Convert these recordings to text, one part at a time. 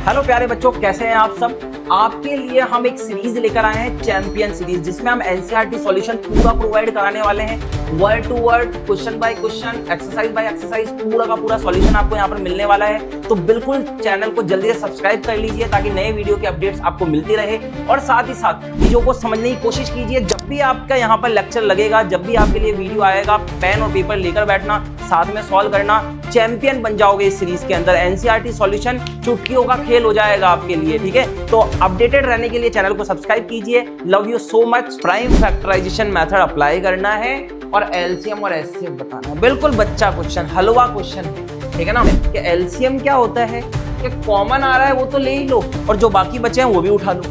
Hello प्यारे बच्चों, कैसे हैं आप सब। आपके लिए हम एक सीरीज लेकर आए हैं, चैंपियन सीरीज, जिसमें हम एनसीईआरटी सॉल्यूशन पूरा प्रोवाइड कराने वाले हैं। Word to word, question by question, exercise by exercise, पूरा का पूरा सॉल्यूशन आपको यहाँ पर मिलने वाला है। तो बिल्कुल चैनल को जल्दी से सब्सक्राइब कर लीजिए ताकि नए वीडियो के अपडेट्स आपको मिलती रहे, और साथ ही साथ चीजों को समझने की कोशिश कीजिए। जब भी आपका यहाँ पर लेक्चर लगेगा, जब भी आपके लिए वीडियो आएगा, पेन और पेपर लेकर बैठना, साथ में सॉल्व करना। चैंपियन बन जाओगे इस सीरीज के अंदर। एनसीईआरटी सॉल्यूशन चुटकियों का खेल हो जाएगा आपके लिए, ठीक है। तो अपडेटेड रहने के लिए चैनल को सब्सक्राइब कीजिए। Love you so much. Prime factorisation method apply करना है और एलसीएम और एचसीएफ बताना है। बिल्कुल बच्चा क्वेश्चन, हलवा क्वेश्चन है, ठीक है ना। कि एलसीएम क्या होता है कि कॉमन आ रहा है वो तो ले ही लो, और जो बाकी बचे हैं वो भी उठा लो।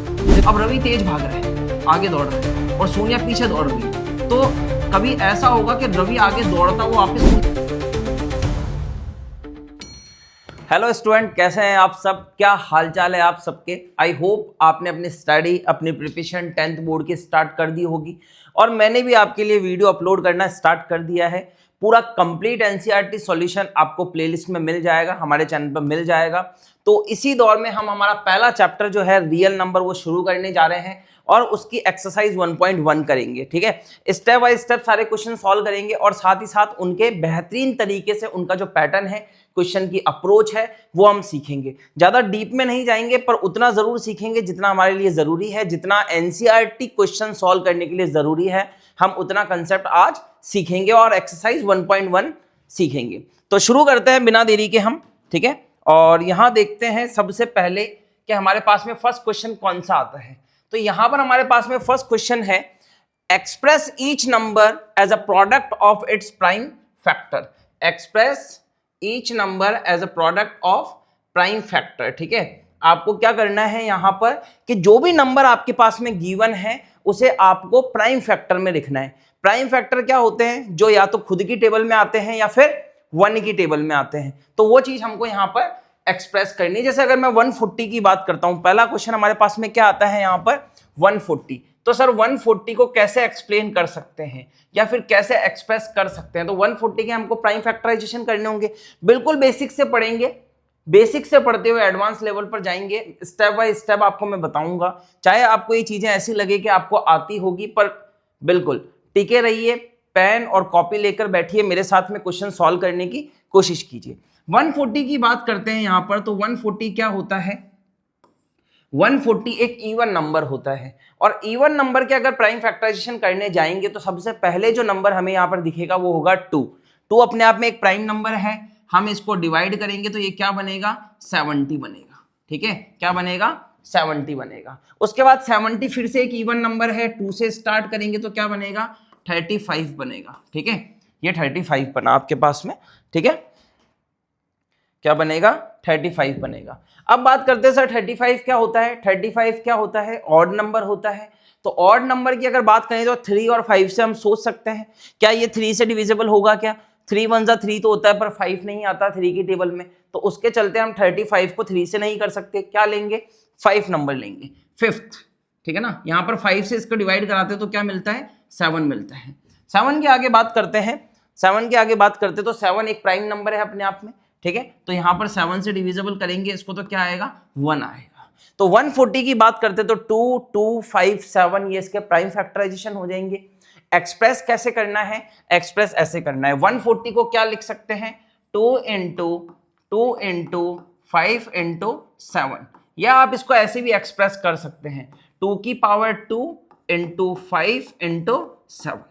अब रवि तेज भाग रहा है, आगे दौड़ रहा है, और सोनिया पीछे दौड़ रही है। तो कभी ऐसा होगा कि रवि आगे दौड़ता हुआ वापस। हेलो स्टूडेंट, कैसे हैं आप सब, क्या हालचाल है आप सबके। आई होप आपने अपनी स्टडी, अपनी प्रिपरेशन 10th बोर्ड की स्टार्ट कर दी होगी, और मैंने भी आपके लिए वीडियो अपलोड करना स्टार्ट कर दिया है। पूरा कंप्लीट एनसीईआरटी सॉल्यूशन आपको प्लेलिस्ट में मिल जाएगा, हमारे चैनल पर मिल जाएगा। तो इसी दौर में हम हमारा पहला चैप्टर जो है रियल नंबर वो शुरू करने जा रहे हैं, और उसकी एक्सरसाइज 1.1 करेंगे, ठीक है। स्टेप बाय स्टेप सारे क्वेश्चन सॉल्व करेंगे, और साथ ही साथ उनके बेहतरीन तरीके से उनका जो पैटर्न है, क्वेश्चन की अप्रोच है, वो हम सीखेंगे। ज्यादा डीप में नहीं जाएंगे, पर उतना जरूर सीखेंगे जितना हमारे लिए जरूरी है, जितना एनसीईआरटी क्वेश्चन सॉल्व करने के लिए जरूरी है, हम उतना कंसेप्ट आज सीखेंगे और एक्सरसाइज 1.1 सीखेंगे। तो शुरू करते हैं बिना देरी के हम, ठीक है। और यहां देखते हैं सबसे पहले कि हमारे पास में फर्स्ट क्वेश्चन कौन सा आता है। तो यहां पर हमारे पास में फर्स्ट क्वेश्चन है, express each number as a product of its prime factor. Express each number as a product of prime factor, ठीक है। आपको क्या करना है यहां पर कि जो भी नंबर आपके पास में गिवन है उसे आपको प्राइम फैक्टर में लिखना है। प्राइम फैक्टर क्या होते हैं, जो या तो खुद की टेबल में आते हैं या फिर 1 की टेबल में आते हैं। तो वो चीज हमको यहां पर एक्सप्रेस करनी है। जैसे अगर मैं 140 की बात करता हूं, पहला क्वेश्चन हमारे पास में क्या आता है यहां पर 140। तो सर 140 को कैसे एक्सप्लेन कर सकते हैं या फिर कैसे एक्सप्रेस कर सकते हैं। तो 140 के हमको प्राइम फैक्टराइजेशन करने होंगे। बिल्कुल बेसिक से पढ़ेंगे, बेसिक से पढ़ते हुए एडवांस लेवल पर जाएंगे। स्टेप बाय स्टेप आपको मैं बताऊंगा, चाहे आपको ये चीजें ऐसी लगे कि आपको आती होगी, पर बिल्कुल टिके रहिए, पेन और कॉपी लेकर बैठिए, मेरे साथ में क्वेश्चन सॉल्व करने की कोशिश कीजिए। 140 की बात करते हैं यहां पर। तो 140 क्या होता है, 140 एक इवन नंबर होता है, और इवन नंबर के अगर प्राइम फैक्टराइजेशन करने जाएंगे तो सबसे पहले जो नंबर हमें यहां पर दिखेगा वो होगा 2। 2 अपने आप में एक प्राइम नंबर है। हम इसको डिवाइड करेंगे तो ये क्या बनेगा, 70 बनेगा, ठीक है। क्या बनेगा, 70 बनेगा। उसके बाद 70 फिर से एक इवन नंबर है, 2 से स्टार्ट करेंगे तो क्या बनेगा, 35 बनेगा, ठीक है। ये 35 बना आपके पास में, ठीक है। क्या बनेगा, 35 बनेगा। अब बात करते हैं सर 35 क्या होता है। 35 क्या होता है, ऑड नंबर होता है। तो ऑड नंबर की अगर बात करें तो 3 और 5 से हम सोच सकते हैं, क्या ये 3 से डिविजिबल होगा क्या। 3 1 जा 3 तो होता है, पर 5 नहीं आता 3 की टेबल में। तो उसके चलते हम 35 को 3 से नहीं कर सकते, क्या लेंगे, 5 नंबर लेंगे, 5th, ठीक है ना। यहाँ पर 5 से इसको डिवाइड कराते तो क्या मिलता है, 7 मिलता है। 7 के आगे बात करते हैं, 7 के आगे बात करते तो 7 एक प्राइम नंबर है अपने आप में, ठीक है। तो यहां पर 7 से डिविजिबल करेंगे इसको तो क्या आएगा, 1 आएगा। तो 140 की बात करते तो 2 2 5 7 ये इसके प्राइम फैक्टराइजेशन हो जाएंगे। एक्सप्रेस कैसे करना है, एक्सप्रेस ऐसे करना है। 140 को क्या लिख सकते हैं, 2 इंटू 5 इंटू 7, या आप इसको ऐसे भी एक्सप्रेस कर सकते हैं, 2 की पावर 2 इंटू 5 इंटू 7।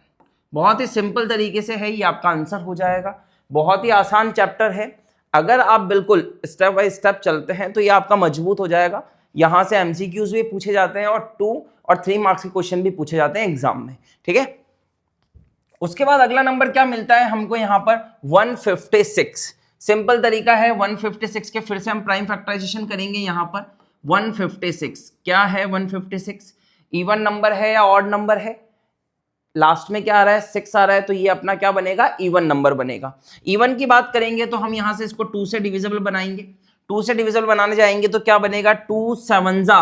बहुत ही सिंपल तरीके से है, ये आपका आंसर हो जाएगा। बहुत ही आसान चैप्टर है, अगर आप बिल्कुल स्टेप बाय स्टेप चलते हैं तो ये आपका मजबूत हो जाएगा। यहां से एमसीक्यूज भी पूछे जाते हैं, और 2 और 3 मार्क्स के क्वेश्चन भी पूछे जाते हैं एग्जाम में, ठीक है। उसके बाद अगला नंबर क्या मिलता है हमको यहां पर, 156। सिंपल तरीका है, 156 के फिर से हम प्राइम फैक्टराइजेशन करेंगे। यहां पर 156 क्या है, 156 इवन नंबर है या ऑड नंबर है, लास्ट में क्या आ रहा है, 6 आ रहा है, तो ये अपना क्या बनेगा, इवन नंबर बनेगा। इवन की बात करेंगे तो हम यहां से इसको 2 से डिविजिबल बनाएंगे। 2 से डिविजिबल बनाने जाएंगे तो क्या बनेगा, 2 7 जा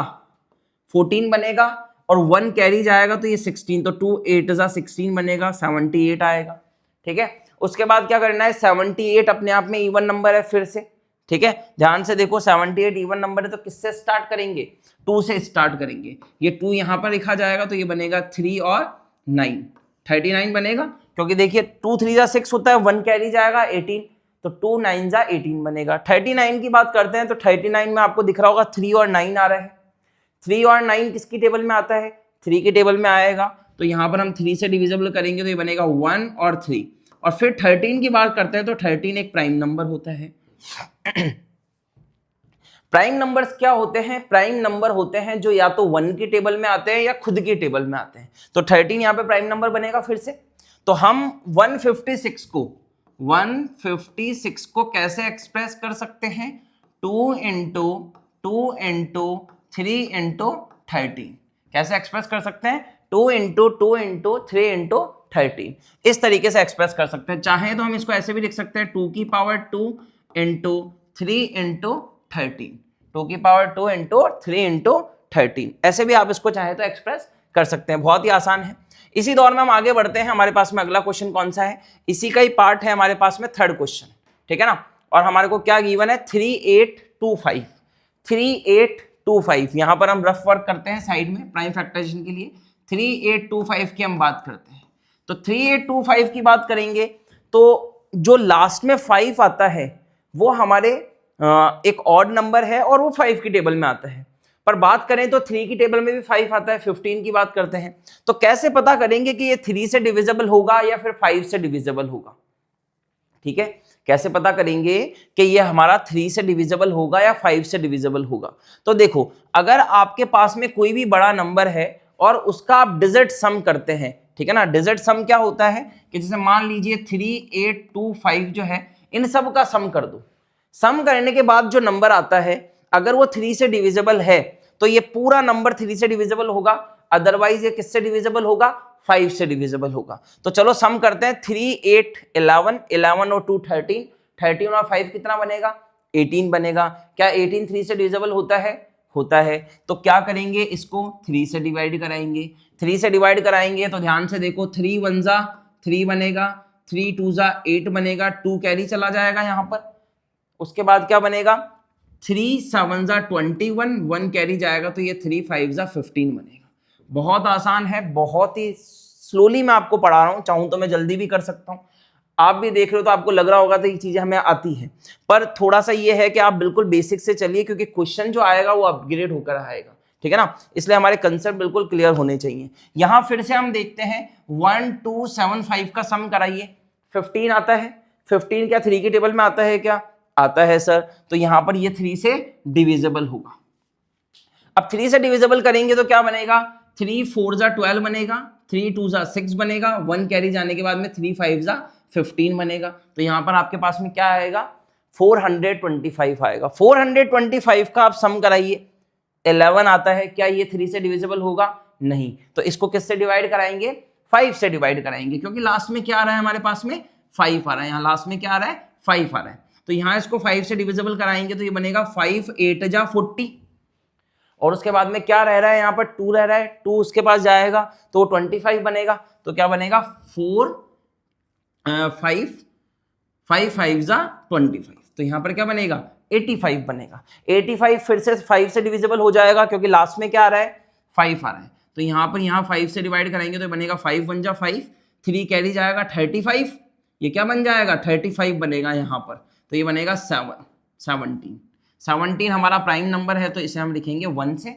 14 बनेगा, और 1 कैरी जाएगा तो ये 16, तो 2 8 जा 16 बनेगा, 78 आएगा, ठीक है। उसके बाद क्या करना है, 78 अपने आप में इवन नंबर है फिर से, ठीक है, ध्यान से देखो 78 इवन नंबर है तो किससे स्टार्ट करेंगे, 2 से स्टार्ट करेंगे। ये 2 यहां पर लिखा जाएगा तो ये बनेगा 3 और 9, 39 बनेगा, क्योंकि देखिए 2 3 जा 6 होता है, 1 कैरी जाएगा 18, तो 2 9 जा 18 बनेगा। 39 की बात करते हैं तो 39 में आपको दिख रहा होगा 3 और 9 आ रहा है। 3 और 9 किसकी टेबल में आता है, 3 की टेबल में आएगा, तो यहां पर हम 3 से डिविजिबल करेंगे तो ये बनेगा 1 और 3। और फिर 13 की बात करते हैं तो 13 एक प्राइम नंबर होता है। प्राइम नंबर्स क्या होते हैं, प्राइम नंबर होते हैं जो या तो 1 की टेबल में आते हैं या खुद की टेबल में आते हैं। तो 13 यहाँ पे प्राइम नंबर बनेगा फिर से। तो हम 156 को कैसे एक्सप्रेस कर सकते हैं, 2 इंटू 2 इंटू 3 इंटू 13, कैसे एक्सप्रेस कर सकते हैं, 2 इंटू 2 इंटू 3 इंटू 13, इस तरीके से एक्सप्रेस कर सकते हैं। चाहे तो हम इसको ऐसे भी लिख सकते हैं 2 की पावर 2 इंटू 3 इंटू 13, 2 की पावर 2 इंटू 3 इंटू 13, ऐसे भी आप इसको चाहे तो एक्सप्रेस कर सकते हैं। बहुत ही आसान है। इसी दौर में हम आगे बढ़ते हैं। हमारे पास में अगला क्वेश्चन कौन सा है, इसी का ही पार्ट है हमारे पास में, थर्ड क्वेश्चन, ठीक है ना। और हमारे को क्या गिवन है, 3825, 3825। यहां पर हम रफ वर्क करते हैं साइड में प्राइम फैक्टराइजेशन के लिए। 3825 की हम बात करते हैं, तो 3825 की बात करेंगे तो जो लास्ट में 5 आता है वो हमारे एक ऑड नंबर है और वो 5 की टेबल में आता है। पर बात करें तो 3 की टेबल में भी 5 आता है। 15 की बात करते हैं तो कैसे पता करेंगे कि ये 3 से डिविजिबल होगा या फिर 5 से डिविजिबल होगा, ठीक है, कैसे पता करेंगे कि ये हमारा 3 से डिविजिबल होगा या 5 से डिविजिबल होगा। तो देखो, अगर आपके पास में कोई भी बड़ा नंबर है और उसका आप डिजिट सम करते हैं, ठीक है ना। डिजिट सम क्या होता है कि जैसे मान लीजिए 3825 जो है, इन सब का सम कर दो। सम करने के बाद जो नंबर आता है अगर वो 3 से डिविजिबल है तो ये पूरा नंबर 3 से डिविजिबल होगा, अदरवाइज ये किससे डिविजिबल होगा, 5 से डिविजिबल होगा। तो चलो सम करते हैं, 3 8 11, 11 और 2 13, 13 और 5 कितना बनेगा, 18 बनेगा। क्या 18 3 से डिविजिबल होता है, होता है। तो क्या करेंगे, इसको 3 से डिवाइड कराएंगे। 3 से डिवाइड कराएंगे तो ध्यान से देखो, 3 1 जा 3 बनेगा, 3 2 जा 8 बनेगा, 2 कैरी चला जाएगा यहां पर। उसके बाद क्या बनेगा, 3 7 जा 21, 1 कैरी जाएगा तो ये 3 5 जा 15 बनेगा। बहुत आसान है, बहुत ही स्लोली मैं आपको पढ़ा रहा हूं, चाहूं तो मैं जल्दी भी कर सकता हूं। आप भी देख रहे हो तो आपको लग रहा होगा तो ये चीजें हमें आती हैं, पर थोड़ा सा ये है कि आप बिल्कुल बेसिक से चलिए, क्योंकि क्वेश्चन जो आएगा वो अपग्रेड होकर आएगा, ठीक है ना। इसलिए हमारे कंसेप्ट बिल्कुल क्लियर होने चाहिए। यहां फिर से हम देखते हैं 1275 का सम कराइए, 15 आता है। 15 क्या 3 की टेबल में आता है, क्या आता है सर, तो यहां पर ये 3 से डिविजिबल होगा। अब 3 से डिविजिबल करेंगे तो क्या बनेगा, 3 4 जा 12 बनेगा, 3 2 जा 6 बनेगा, 1 कैरी जाने के बाद में 3 5 जा 15 बनेगा। तो यहां पर आपके पास में क्या आएगा, 425 आएगा। 425 का आप सम कराइए, 11 आता है, क्या ये 3 से डिविजिबल होगा, नहीं। तो इसको किससे डिवाइड कराएंगे, 5 से डिवाइड कराएंगे, क्योंकि लास्ट में क्या आ रहा है हमारे पास में, 5 आ रहा है। यहाँ लास्ट में क्या आ रहा है, 5 आ रहा है। तो यहां इसको 5 से डिविजिबल कराएंगे तो ये बनेगा 5 8 जा 40, और उसके बाद में क्या रह रहा है, यहां पर 2 रह रहा है, 2 उसके पास जाएगा तो 25 बनेगा। तो क्या बनेगा, 4 5 5 5 जा 25, तो यहां पर क्या बनेगा, 85 बनेगा। 85 फिर से 5 से डिविजिबल हो जाएगा, क्योंकि लास्ट में क्या आ रहा है, 5 आ रहा है। तो यहां पर 5 से डिवाइड कराएंगे तो बनेगा 5 1 जा 5, 3 कैरी जाएगा 35, ये क्या बन जाएगा, 35 बनेगा यहां पर। तो ये बनेगा 17 हमारा प्राइम नंबर है, तो इसे हम लिखेंगे 1 से,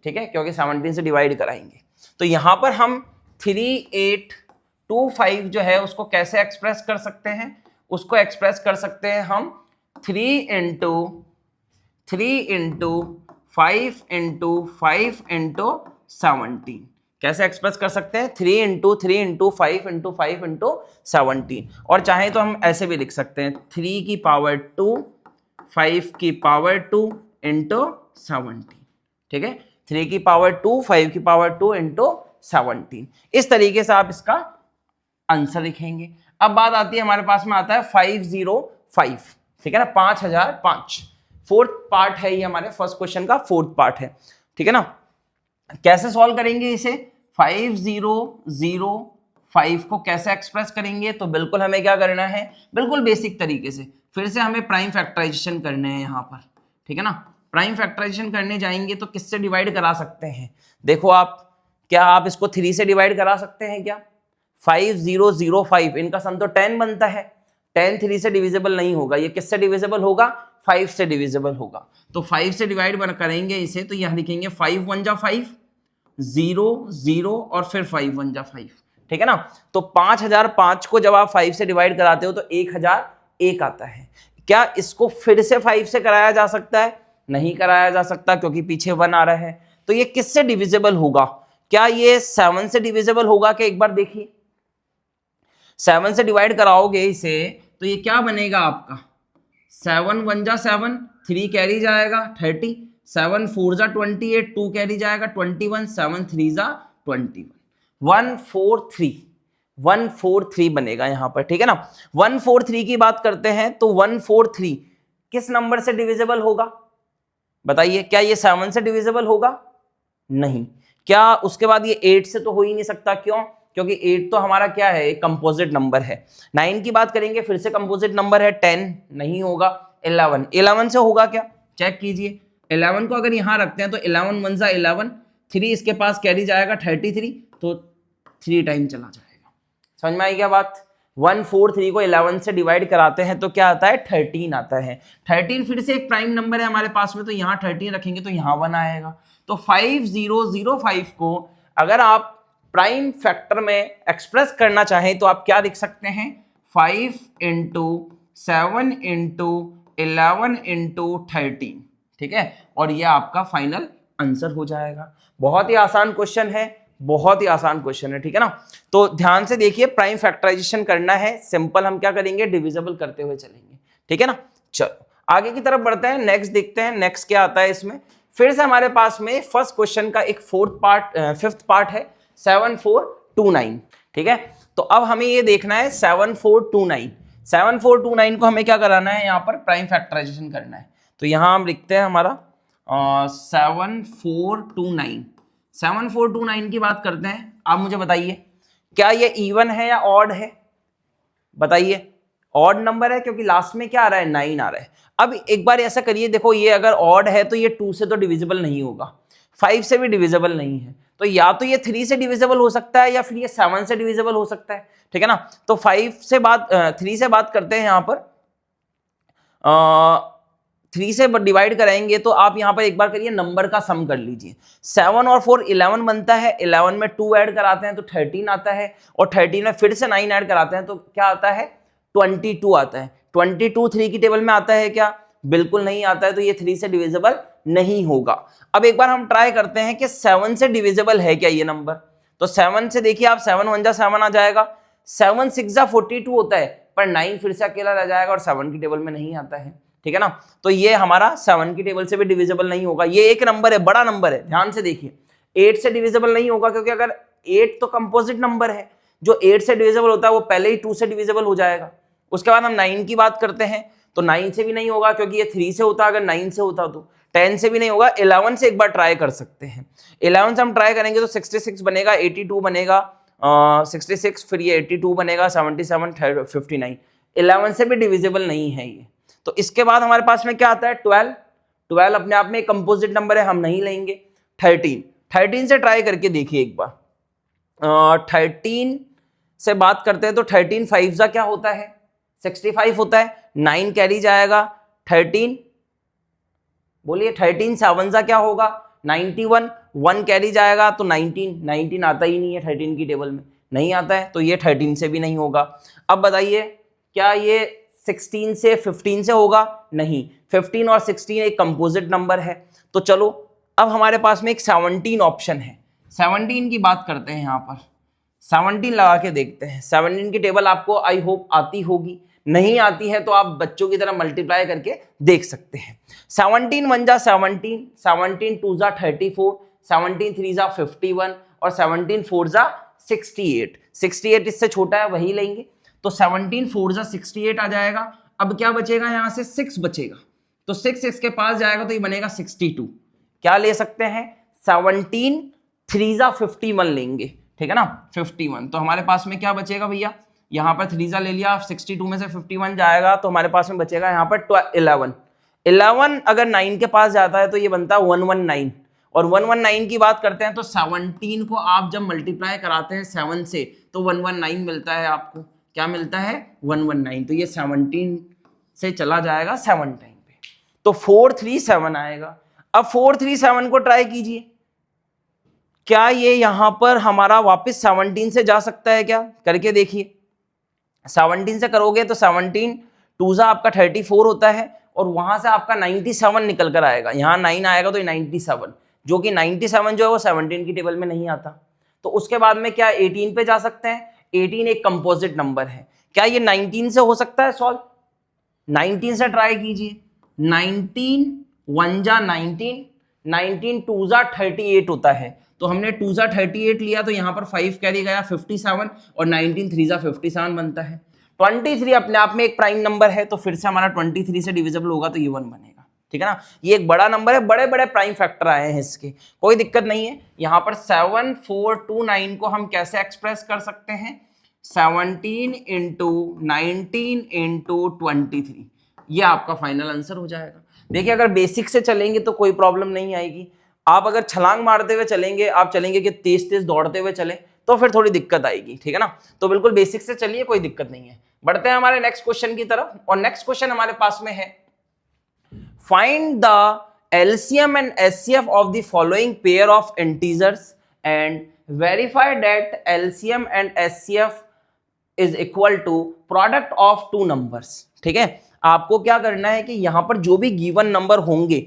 ठीक है, क्योंकि 17 से डिवाइड कराएंगे। तो यहां पर हम 3825 जो है उसको कैसे एक्सप्रेस कर सकते हैं, उसको एक्सप्रेस कर सकते हैं हम 3 इंटू 5 इंटू 5 इंटू 17। कैसे एक्सप्रेस कर सकते हैं, 3 इंटू 5 इंटू 5 इंटू 17। और चाहे तो हम ऐसे भी लिख सकते हैं, 3 की पावर 2 5 की पावर 2 इंटू 17, ठीक है, 3 की पावर 2 5 की पावर 2 इंटू 17। इस तरीके से आप इसका आंसर लिखेंगे। अब बात आती है, हमारे पास में आता है 505, ठीक है ना, 5005। फोर्थ पार्ट है ये, हमारे फर्स्ट क्वेश्चन का फोर्थ पार्ट है, ठीक है ना। कैसे सॉल्व करेंगे इसे, 5005 को कैसे एक्सप्रेस करेंगे, तो बिल्कुल हमें क्या करना है, बिल्कुल बेसिक तरीके से फिर से हमें प्राइम फैक्टराइजेशन करने हैं यहाँ पर, ठीक है ना। प्राइम फैक्टराइजेशन करने जाएंगे तो किससे डिवाइड करा सकते हैं? देखो आप, क्या आप इसको 3 से डिवाइड करा सकते हैं क्या? 5005, इनका सम तो 10 बनता है, 10 3 से डिविजिबल नहीं होगा, ये किससे डिविजिबल होगा? 5 से डिविजिबल होगा। तो 5 से डिवाइड करेंगे इसे, तो यहाँ लिखेंगे 5 1 जा 5, 0 0 और फिर 5 1 जा 5, ठीक है ना। तो 5005 को जब आप 5 से डिवाइड कराते हो तो 1001 आता है। क्या इसको फिर से 5 से कराया जा सकता है? नहीं कराया जा सकता, क्योंकि पीछे 1 आ रहा है। तो ये किससे डिविजिबल होगा? क्या ये 7 से डिविजिबल होगा? क्या एक बार देखिए, 7 से डिवाइड कराओगे इसे तो ये क्या बनेगा आपका? 7 1 जा 7, 3 कैरी जाएगा 30, 7 4 जा 28, 2 कैरी जाएगा 21, 7 3 जा 21, 143 बनेगा यहाँ पर, ठीक है ना। 143 की बात करते हैं तो 143 किस नंबर से डिविजिबल होगा? बताइए, क्या ये 7 से डिविजिबल होगा? नहीं। क्या उसके बाद ये 8 से तो हो ही नहीं सकता, क्यों? क्योंकि 8 तो हमारा क्या है? एक कंपोजिट नंबर है। 9 की बात करेंगे, फिर से कंपोजिट नंबर है, 10 नहीं होगा। 11 से होगा क्या? चेक कीजिए, 11 को अगर यहां रखते हैं तो 11 1 जा 11, 3 इसके पास कैरी जाएगा 33, तो 3 टाइम चला जाएगा। समझ में आई क्या बात? 143 को 11 से डिवाइड कराते हैं तो क्या आता है? 13 आता है। 13 फिर से एक प्राइम नंबर है हमारे पास में, तो यहाँ 13 रखेंगे तो यहाँ 1 आएगा। तो 5005 को अगर आप प्राइम फैक्टर में एक्सप्रेस करना चाहें तो आप क्या लिख सकते हैं? 5 × 7 × 11 × 13, ठीक है। और ये आपका फाइनल आंसर हो जाएगा। बहुत ही आसान क्वेश्चन है, बहुत ही आसान क्वेश्चन है, ठीक है ना। तो ध्यान से देखिए, प्राइम फैक्टराइजेशन करना है, सिंपल हम क्या करेंगे? डिविजिबल करते हुए चलेंगे, ठीक है ना। चलो आगे की तरफ बढ़ते हैं, नेक्स्ट देखते हैं नेक्स्ट क्या आता है इसमें। फिर से हमारे पास में फर्स्ट क्वेश्चन का एक फिफ्थ पार्ट है, 7429, ठीक है। तो अब हमें ये देखना है 7429 को हमें क्या कराना है? यहाँ पर प्राइम फैक्टराइजेशन करना है। तो यहाँ हम लिखते हैं हमारा 7429 की बात करते हैं। आप मुझे बताइए, क्या ये इवन है या ऑड है? बताइए, ऑड नंबर है क्योंकि लास्ट में क्या आ रहा है? 9 आ रहा है। अब एक बार ऐसा करिए, देखो ये अगर ऑड है तो ये 2 से तो डिविजिबल नहीं होगा, 5 से भी डिविजिबल नहीं है, तो या तो ये 3 से डिविजिबल हो सकता है या फिर ये 7 से डिविजिबल हो सकता है, ठीक है ना। तो 3 से बात करते हैं, यहाँ पर 3 से डिवाइड कराएंगे तो आप यहाँ पर एक बार करिए, नंबर का सम कर लीजिए। 7 और 4 11 बनता है, 11 में 2 ऐड कराते हैं तो 13 आता है, और 13 में फिर से 9 ऐड कराते हैं तो क्या आता है? 22 आता है। 22 3 की टेबल में आता है क्या? बिल्कुल नहीं आता है, तो ये 3 से डिविजिबल नहीं होगा। अब एक बार हम ट्राई करते हैं कि 7 से डिविजिबल है क्या ये नंबर। तो 7 से देखिए आप, 7 1 जा 7 आ जाएगा, 7 6 जा 42 होता है, पर 9 फिर से अकेला रह जाएगा और 7 की टेबल में नहीं आता है, ठीक है ना। तो ये हमारा 7 की टेबल से भी डिविजिबल नहीं होगा। ये एक नंबर है, बड़ा नंबर है, ध्यान से देखिए। 8 से डिविजिबल नहीं होगा, क्योंकि अगर 8 तो कंपोजिट नंबर है, जो 8 से डिविजिबल होता है वो पहले ही 2 से डिविजिबल हो जाएगा। उसके बाद हम 9 की बात करते हैं तो 9 से भी नहीं होगा, क्योंकि ये 3 से होता, अगर 9 से होता तो 10 से भी नहीं होगा। 11 से एक बार ट्राई कर सकते हैं, 11 से हम ट्राई करेंगे तो 66 बनेगा, 82 बनेगा, 66 फिर ये 82 बनेगा, 77 59, 11 से भी डिविजिबल नहीं है ये। तो इसके बाद हमारे पास में क्या आता है? 12 अपने आप में एक कंपोजिट नंबर है, हम नहीं लेंगे। 13 से ट्राई करके देखिए एक बार। 13 से बात करते हैं तो 13 5 जा क्या होता है? 65 होता है, 9 कैरी जाएगा, 13 बोलिए, 13 7 जा क्या होगा? 91, 1 कैरी जाएगा तो 19 आता ही नहीं है, 13 की टेबल में नहीं आता है, तो ये 13 से भी नहीं होगा। अब बताइए, क्या ये 16 से 15 से होगा? नहीं, 15 और 16 एक कंपोजिट नंबर है। तो चलो अब हमारे पास में एक 17 ऑप्शन है, 17 की बात करते हैं। यहाँ पर 17 लगा के देखते हैं। 17 की टेबल आपको आई होप आती होगी, नहीं आती है तो आप बच्चों की तरह मल्टीप्लाई करके देख सकते हैं। 17 1 जा 17, 17 2 जा 34, 17 3 जा 51 और 17 4 जा 68। 68 इससे छोटा है, वही लेंगे। तो 17 4 जा 68 आ जाएगा। अब क्या बचेगा? यहाँ से 6 बचेगा, तो 6 इसके पास जाएगा तो ये बनेगा 62। क्या ले सकते हैं? 17 3 जा 51 लेंगे, ठीक है ना, 51। तो हमारे पास में क्या बचेगा भैया? यहाँ पर 3 ले लिया, 62 में से 51 जाएगा तो हमारे पास में बचेगा यहाँ पर 11। 11 अगर 9 के पास जाता है तो ये बनता है 119, और 119 की बात करते हैं तो 17 को आप जब मल्टीप्लाई कराते हैं 7 से तो 119 मिलता है आपको। क्या मिलता है? 119। तो ये 17 से चला जाएगा 7 टाइम पे, तो 437 आएगा। अब 437 को ट्राई कीजिए, क्या ये यहां पर हमारा वापस 17 से जा सकता है? क्या करके देखिए। 17 से करोगे तो 17 2 आपका 34 होता है, और वहां से आपका 97 निकल कर आएगा। यहाँ 9 आएगा तो ये 97, जो कि 97 जो है वो 17 की टेबल में नहीं आता। तो उसके बाद में क्या 18 पे जा सकते हैं? 18 एक कंपोजिट नंबर है, क्या ये 19 से हो सकता है सॉल्व? 19 से ट्राई कीजिए। 19 1 जा 19, 19 2 जा 38 होता है, तो हमने 2 जा 38 लिया तो यहाँ पर 5 कैरी गया 57, और 19 3 जा 57 बनता है। 23 अपने आप में एक प्राइम नंबर है, तो फिर से हमारा 23 से डिविजिबल होगा तो ये 1 बनेगा। ठीक है ना, ये एक बड़ा नंबर है, बड़े बड़े प्राइम फैक्टर आए हैं इसके, कोई दिक्कत नहीं है। यहाँ पर 7429 को हम कैसे एक्सप्रेस कर सकते हैं? 17 इंटू 19 इंटू 23, ये आपका फाइनल आंसर हो जाएगा। देखिए अगर बेसिक से चलेंगे तो कोई प्रॉब्लम नहीं आएगी, आप अगर छलांग मारते हुए चलेंगे, आप चलेंगे कि तेज तेज दौड़ते हुए चलें तो फिर थोड़ी दिक्कत आएगी। ठीक है ना, तो बिल्कुल बेसिक से चलिए, कोई दिक्कत नहीं है। बढ़ते हैं हमारे नेक्स्ट क्वेश्चन की तरफ, और नेक्स्ट क्वेश्चन हमारे पास में है, find the LCM and SCF of the following pair of integers and verify that LCM and SCF is equal to product of two numbers। ठीक है, आपको क्या करना है कि यहां पर जो भी गिवन नंबर होंगे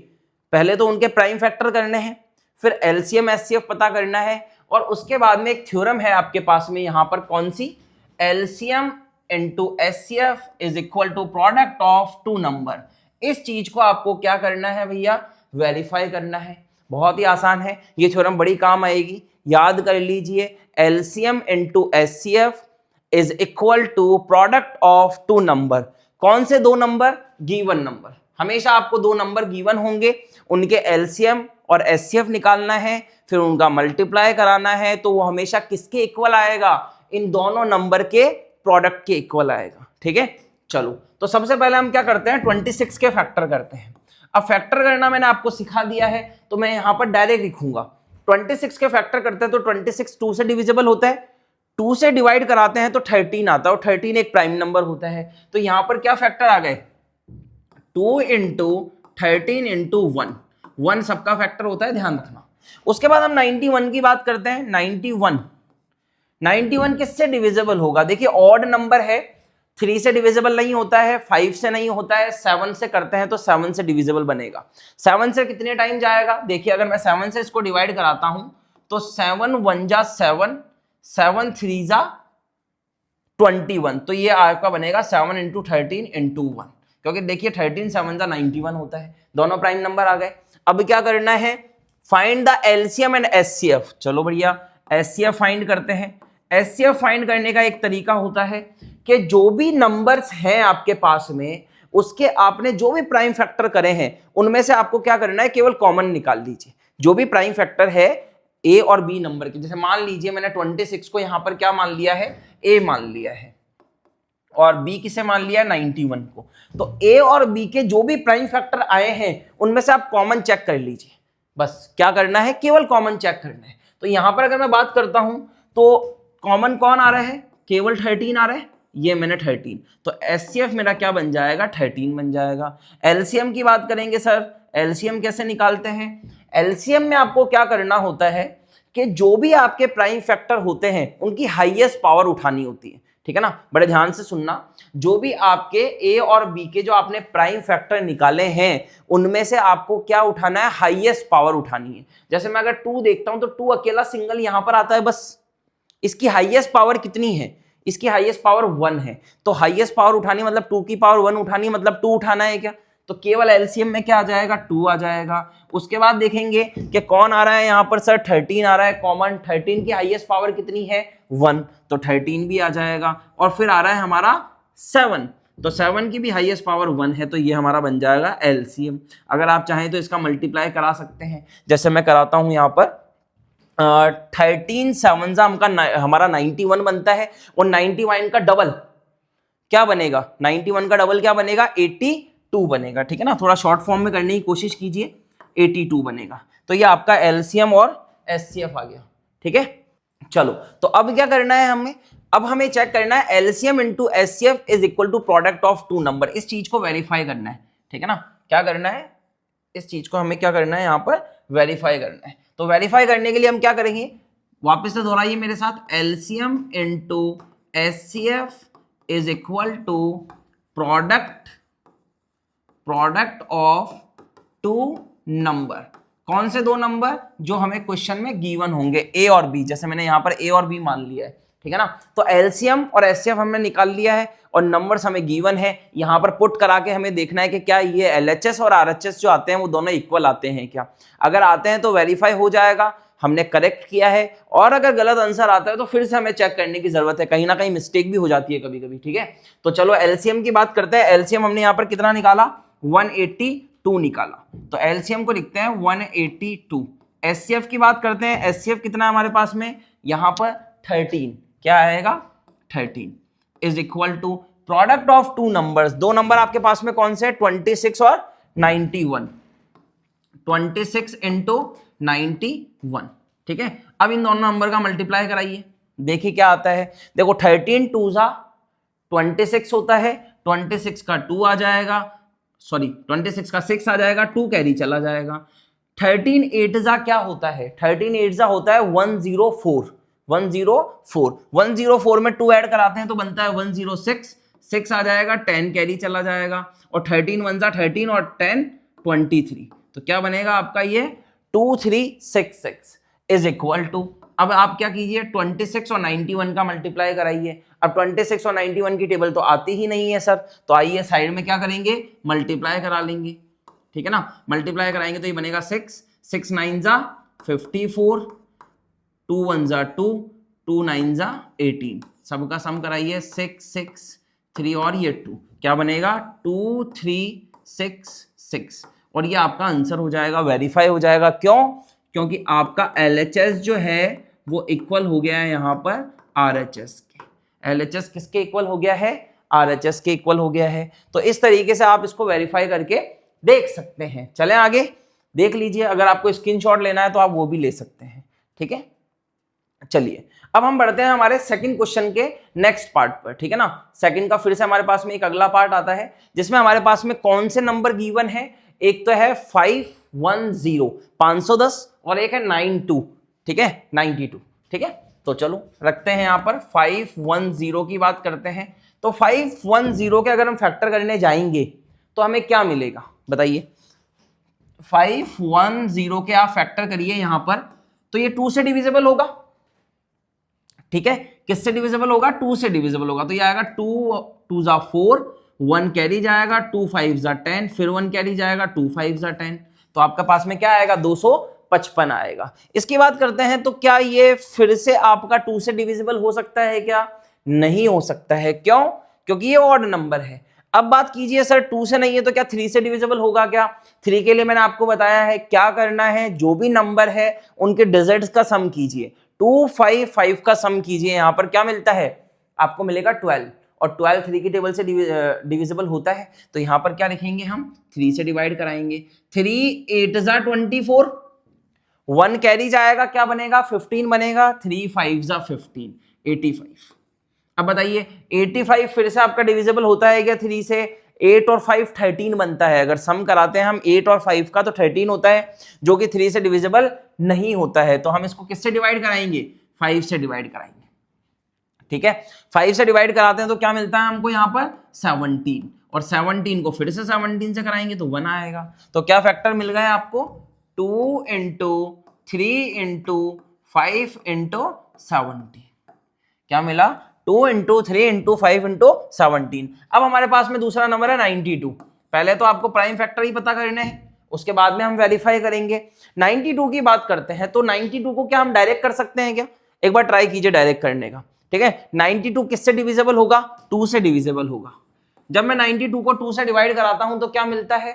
पहले तो उनके प्राइम फैक्टर करने हैं, फिर LCM SCF पता करना है, और उसके बाद में एक थ्योरम है आपके पास में यहां पर, कौन सी? LCM into SCF is equal to product of two number। इस चीज को आपको क्या करना है भैया? वेरीफाई करना है। बहुत ही आसान है, ये थ्योरम बड़ी काम आएगी, याद कर लीजिए। LCM into SCF is equal to product of two number। कौन से दो नंबर? Given number. हमेशा आपको दो नंबर गिवन होंगे, उनके LCM और SCF निकालना है, फिर उनका मल्टीप्लाई कराना है, तो वो हमेशा किसके इक्वल आएगा? इन दोनों नंबर के प्रोडक्ट के इक्वल आएगा। ठीक है, चलो तो सबसे पहले हम क्या करते हैं? 26 के फैक्टर करते हैं। अब फैक्टर करना मैंने आपको सिखा दिया है, तो मैं यहां पर डायरेक्ट लिखूंगा। 26 के फैक्टर करते हैं तो 26 2 से डिविजिबल होता है, 2 से डिवाइड कराते हैं तो 13 आता है, और 13 एक प्राइम नंबर होता है। तो यहां पर क्या फैक्टर आ गए? 2 इंटू 13 इंटू 1, 1 सबका फैक्टर होता है, ध्यान रखना। उसके बाद हम 91 की बात करते हैं। 91 किससे डिविजिबल होगा? देखिए ऑड नंबर है, 3 से डिविजिबल नहीं होता है, 5 से नहीं होता है, 7 से करते हैं तो 7 से डिविजिबल बनेगा। 7 से कितने टाइम जाएगा? देखिए अगर मैं 7 से इसको डिवाइड कराता हूं तो 7 1 जा 7, 7 3 जा 21, तो ये आपका बनेगा 7 इंटू 13 इंटू 1, क्योंकि देखिए 13 7 जा 91 होता है, दोनों प्राइम नंबर आ गए। अब क्या करना है? Find the LCM and SCF। चलो बढ़िया, SCF फाइंड करते हैं। SCF फाइंड करने का एक तरीका होता है कि जो भी नंबर्स हैं आपके पास में, उसके आपने जो भी प्राइम फैक्टर करे हैं उनमें से आपको क्या करना है? केवल कॉमन निकाल लीजिए। जो भी प्राइम फैक्टर है A और B नंबर के, जैसे मान लीजिए मैंने 26 को यहां पर क्या मान लिया है? A मान लिया है, और B किसे मान लिया? 91 को। तो A और B के जो भी प्राइम फैक्टर आए हैं उनमें से आप कॉमन चेक कर लीजिए। बस क्या करना है? केवल कॉमन चेक करना है। तो यहां पर अगर मैं बात करता हूं तो कॉमन कौन आ रहा है? केवल 13 आ रहा है, ये मैंने 13, तो SCF मेरा क्या बन जाएगा? 13 बन जाएगा। LCM की बात करेंगे सर, LCM कैसे निकालते हैं? LCM में आपको क्या करना होता है कि जो भी आपके प्राइम फैक्टर होते हैं उनकी हाईएस्ट पावर उठानी होती है। ठीक है ना, बड़े ध्यान से सुनना। जो भी आपके A और B के जो आपने प्राइम फैक्टर निकाले हैं उनमें से आपको क्या उठाना है? हाईएस्ट पावर उठानी है। जैसे मैं अगर 2 देखता हूं तो 2 अकेला सिंगल यहां पर आता है, बस इसकी हाईएस्ट पावर कितनी है? इसकी हाईएस्ट पावर 1 है, तो हाईएस्ट पावर उठानी मतलब 2 की पावर 1 उठानी, मतलब 2 उठाना है क्या? तो केवल LCM में क्या आ जाएगा? 2 आ जाएगा। उसके बाद देखेंगे कि कौन आ रहा है यहाँ पर सर? 13 आ रहा है कॉमन। 13 की हाईएस्ट पावर कितनी है? 1, तो 13 भी आ जाएगा। और फिर आ रहा है हमारा 7, तो 7 की भी हाईएस्ट पावर 1 है, तो ये हमारा बन जाएगा LCM। अगर आप चाहें तो इसका मल्टीप्लाई करा सकते हैं, जैसे मैं कराता हूं यहाँ पर। 13 7 हमारा 91 बनता है, और 91 का डबल क्या बनेगा, 91 का डबल क्या बनेगा, 82 बनेगा। ठीक है ना, थोड़ा शॉर्ट फॉर्म में करने की कोशिश कीजिए, 82 बनेगा। तो ये आपका एलसीएम और एचसीएफ आ गया। ठीक है, चलो तो अब क्या करना है हमें, अब हमें चेक करना है LCM into HCF is equal to product of two number. इस चीज को वेरीफाई करना है। ठीक है ना, क्या करना है, इस चीज को हमें क्या करना है, यहां पर वेरीफाई करना है। तो वेरीफाई करने के लिए हम क्या करेंगे, वापस से दोहराइए मेरे साथ, LCM into HCF is equal to product of two number. कौन से दो नंबर, जो हमें क्वेश्चन में गिवन होंगे, ए और बी, जैसे मैंने यहां पर ए और बी मान लिया है। ठीक है ना, तो एलसीएम और एचसीएफ हमने निकाल लिया है और नंबर्स हमें गिवन है, यहां पर पुट करा के हमें देखना है कि क्या ये एलएचएस और आरएचएस जो आते हैं वो दोनों इक्वल आते हैं क्या। अगर आते हैं तो वेरीफाई हो जाएगा, हमने करेक्ट किया है, और अगर गलत आंसर आता है तो फिर से हमें चेक करने की जरूरत है, कहीं ना कहीं मिस्टेक भी हो जाती है कभी कभी। ठीक है, तो चलो एलसीएम की बात करते हैं। एलसीएम हमने यहाँ पर कितना निकाला, 182 निकाला, तो एलसीएम को लिखते हैं 182। एचसीएफ की बात करते हैं, एचसीएफ कितना है हमारे पास में, यहां पर 13, क्या आएगा 13 is equal to product of two numbers. दो नंबर आपके पास में कौन से, 26 और 91, 26 इंटू 91। ठीक है, अब इन दोनों नंबर का मल्टीप्लाई कराइए, देखिए क्या आता है। देखो 13 2 जा 26 होता है, 26 का 2 आ जाएगा, सॉरी 26 का 6 आ जाएगा, 2 कैरी चला जाएगा। 13 8 जा क्या होता है, 13 8 जा होता है 104, 104 में 2 ऐड कराते हैं तो बनता है 106, 6 आ जाएगा, 10 कैरी चला जाएगा, और 13 1 जा 13 और 10 23, तो क्या बनेगा आपका ये 2366 इज इक्वल टू, अब आप क्या कीजिए 26 और 91 का मल्टीप्लाई कराइए। अब 26 और 91 की टेबल तो आती ही नहीं है सर, तो आइए साइड में क्या करेंगे, मल्टीप्लाई करा लेंगे। ठीक है ना, मल्टीप्लाई कराएंगे तो ये बनेगा 6, 6 9 जा 54, 2 1 जा 2, 2 9 जा 18, सबका सम कराइए 6 6 3 और ये 2, क्या बनेगा 2366, और ये आपका आंसर हो जाएगा, वेरीफाई हो जाएगा। क्यों, क्योंकि आपका एलएचएस जो है वो इक्वल हो गया है यहाँ पर आरएचएस के। एलएचएस किसके इक्वल हो गया है, आरएचएस के इक्वल हो गया है। तो इस तरीके से आप इसको वेरीफाई करके देख सकते हैं। चलें आगे देख लीजिए, अगर आपको स्क्रीनशॉट लेना है तो आप वो भी ले सकते हैं। ठीक है, चलिए अब हम बढ़ते हैं हमारे सेकंड क्वेश्चन के नेक्स्ट पार्ट पर। ठीक है ना, सेकंड का फिर से हमारे पास में एक अगला पार्ट आता है जिसमें हमारे पास में कौन से नंबर गिवन है, एक तो है 510 510 और एक है 92, ठीक है 92। ठीक है, तो चलो रखते हैं यहां पर 510 की बात करते हैं। तो 510 के अगर हम फैक्टर करने जाएंगे तो हमें क्या मिलेगा बताइए। 510 के आप फैक्टर करिए यहां पर, तो ये 2 से डिविजिबल होगा। ठीक है, किससे डिविजिबल होगा, 2 से डिविजिबल होगा, तो ये आएगा 2 2 जा 4, 1 कैरी जाएगा, 2 5 जा 10, फिर 1 कैरी जाएगा, 2 5 जा 10, तो आपके पास में क्या आएगा 255 आएगा। इसकी बात करते हैं तो क्या ये फिर से आपका 2 से डिविजिबल हो सकता है क्या, नहीं हो सकता है। क्यों, क्योंकि ये ऑड नंबर है। अब बात कीजिए सर 2 से नहीं है तो क्या 3 से डिविजिबल होगा क्या। 3 के लिए मैंने आपको बताया है क्या करना है, जो भी नंबर है उनके डिजिट्स का सम कीजिए, 2 5 5 का सम कीजिए, यहां पर क्या मिलता है आपको मिलेगा 12, और 12 3 की टेबल से डिविजिबल होता है, तो यहां पर क्या लिखेंगे हम 3 से डिवाइड कराएंगे। 3 8 जा 24, 1 कैरी जाएगा, क्या बनेगा 15 बनेगा, 3 5 जा 15 85। अब बताइए 85 फिर से आपका डिविजिबल होता है क्या 3 से, 8 और 5 13 बनता है। अगर सम कराते हैं हम 8 और 5 का तो 13 होता है, जो कि 3 से डिविजिबल नहीं होता है, तो हम इसको किससे डिवाइड कराएंगे 5 से डिवाइड कराएंगे। ठीक है, 5 से डिवाइड कराते हैं तो क्या मिलता है हमको यहाँ पर 17, और 17 को फिर से 17 से कराएंगे तो 1 आएगा। तो क्या फैक्टर मिल गया आपको 2 इंटू 3 इंटू 5 इंटू 17, क्या मिला 2 इंटू 3 इंटू 5 इंटू 17। अब हमारे पास में दूसरा नंबर है 92। पहले तो आपको प्राइम फैक्टर ही पता करने हैं, उसके बाद में हम वेरीफाई करेंगे। 92 की बात करते हैं तो 92 को क्या हम डायरेक्ट कर सकते हैं क्या, एक बार ट्राई कीजिए डायरेक्ट करने का। ठीक है, 92 किससे डिविजिबल होगा, 2 से डिविजिबल होगा। जब मैं 92 को 2 से डिवाइड कराता हूं तो क्या मिलता है,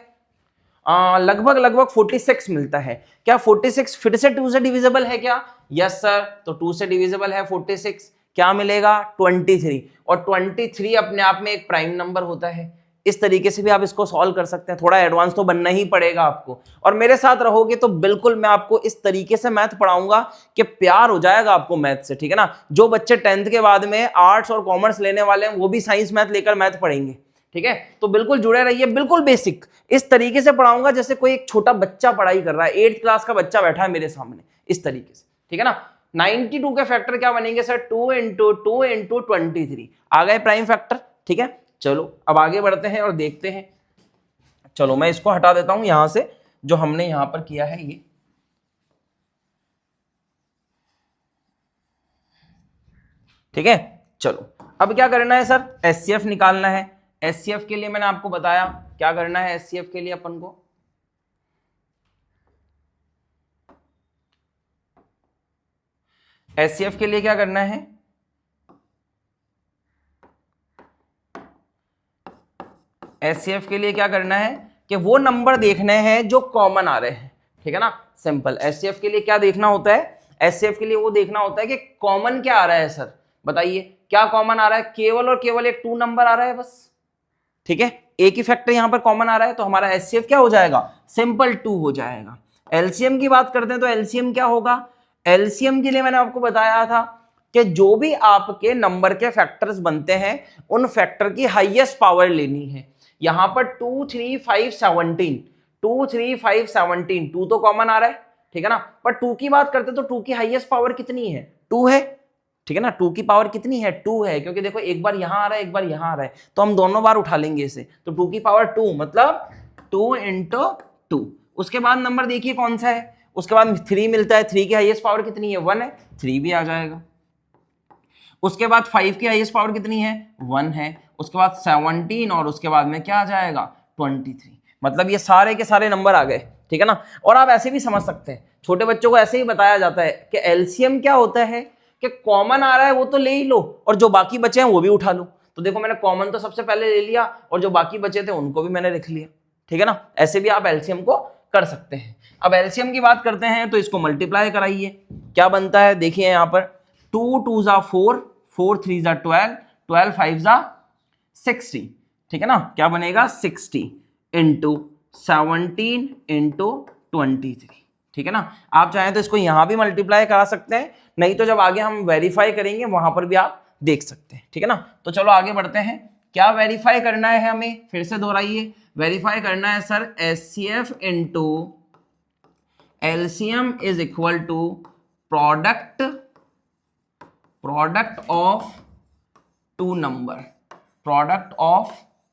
लगभग लगभग 46 मिलता है। क्या 46 फिर से 2 से डिविजिबल है क्या? यस सर, तो 2 से डिविजिबल है 46। क्या मिलेगा? 23, और 23 अपने आप में एक प्राइम नंबर होता है। इस तरीके से भी आप इसको सॉल्व कर सकते हैं। थोड़ा एडवांस तो बनना ही पड़ेगा आपको, और मेरे साथ रहोगे तो बिल्कुल मैं आपको इस तरीके से मैथ पढ़ाऊंगा कि प्यार हो जाएगा आपको मैथ से, ठीक है ना। जो बच्चे 10th के बाद में आर्ट्स और कॉमर्स लेने वाले हैं वो भी साइंस मैथ लेकर मैथ पढ़ेंगे, ठीक है। तो बिल्कुल जुड़े रहिए, बिल्कुल बेसिक इस तरीके से पढ़ाऊंगा जैसे कोई एक छोटा बच्चा पढ़ाई कर रहा है, 8th क्लास का बच्चा बैठा है मेरे सामने, इस तरीके से, ठीक है ना। 92 के फैक्टर क्या बनेंगे सर? 2 इंटू 2 इंटू 23 आ गए प्राइम फैक्टर, ठीक है। चलो अब आगे बढ़ते हैं और देखते हैं। चलो मैं इसको हटा देता हूं यहां से, जो हमने यहां पर किया है ये, ठीक है। चलो अब क्या करना है सर? एचसीएफ निकालना है। एचसीएफ के लिए मैंने आपको बताया क्या करना है। एचसीएफ के लिए अपन को एचसीएफ के लिए क्या करना है? एचसीएफ के लिए क्या करना है कि वो नंबर देखने हैं जो कॉमन आ रहे हैं, ठीक है ना। सिंपल। एचसीएफ के लिए क्या देखना होता है? एचसीएफ के लिए वो देखना होता है कि कॉमन क्या आ रहा है सर, बताइए क्या कॉमन आ रहा है? केवल और केवल एक 2 नंबर आ रहा है बस, ठीक है। एक ही फैक्टर यहां पर कॉमन आ रहा है, तो हमारा एचसीएफ क्या हो जाएगा? सिंपल 2 हो जाएगा। एलसीएम की बात करते हैं तो एलसीएम क्या होगा? एलसीएम के लिए मैंने आपको बताया था कि जो भी आपके नंबर के फैक्टर्स बनते हैं उन फैक्टर की हाईएस्ट पावर लेनी है। यहां पर 2 3 5 17, 2 3 5 17, 2 तो कॉमन आ रहा है, ठीक है ना। पर 2 की बात करते तो 2 की हाईएस्ट पावर कितनी है? 2 है, ठीक है ना। 2 की पावर कितनी है? 2 है, क्योंकि देखो एक बार यहां आ रहा है एक बार यहां आ रहा है, तो हम दोनों बार उठा लेंगे इसे, तो 2 की पावर 2 मतलब 2 इंटू 2। उसके बाद नंबर देखिए कौन सा है, उसके बाद 3 मिलता है। 3 की हाईएस्ट पावर कितनी है? 1 है, 3 भी आ जाएगा। उसके बाद 5 की हाईएस्ट पावर कितनी है? 1 है। उसके बाद 17, और उसके बाद में क्या आ जाएगा? 23। मतलब ये सारे के सारे नंबर आ गए, ठीक है ना। और आप ऐसे भी समझ सकते हैं, छोटे बच्चों को ऐसे ही बताया जाता है कि एलसीएम क्या होता है कि कॉमन आ रहा है वो तो ले ही लो, और जो बाकी बचे हैं वो भी उठा लो। तो देखो मैंने कॉमन तो सबसे पहले ले लिया, और जो बाकी बचे थे उनको भी मैंने लिख लिया, ठीक है ना। ऐसे भी आप एलसीएम को कर सकते हैं। अब एलसीएम की बात करते हैं तो इसको मल्टीप्लाई कराइए, क्या बनता है देखिए यहाँ पर 2 2 जा 4, 4 3 जा 12, 12 5 जा 60, ठीक है ना। क्या बनेगा? 60 इंटू 17 इंटू 23, ठीक है ना। आप चाहें तो इसको यहां भी मल्टीप्लाई करा सकते हैं, नहीं तो जब आगे हम वेरीफाई करेंगे वहां पर भी आप देख सकते हैं, ठीक है ना। तो चलो आगे बढ़ते हैं। क्या वेरीफाई करना है हमें? फिर से दोहराइए, वेरीफाई करना है sir HCF into LCM is equal to product of 2 number, product of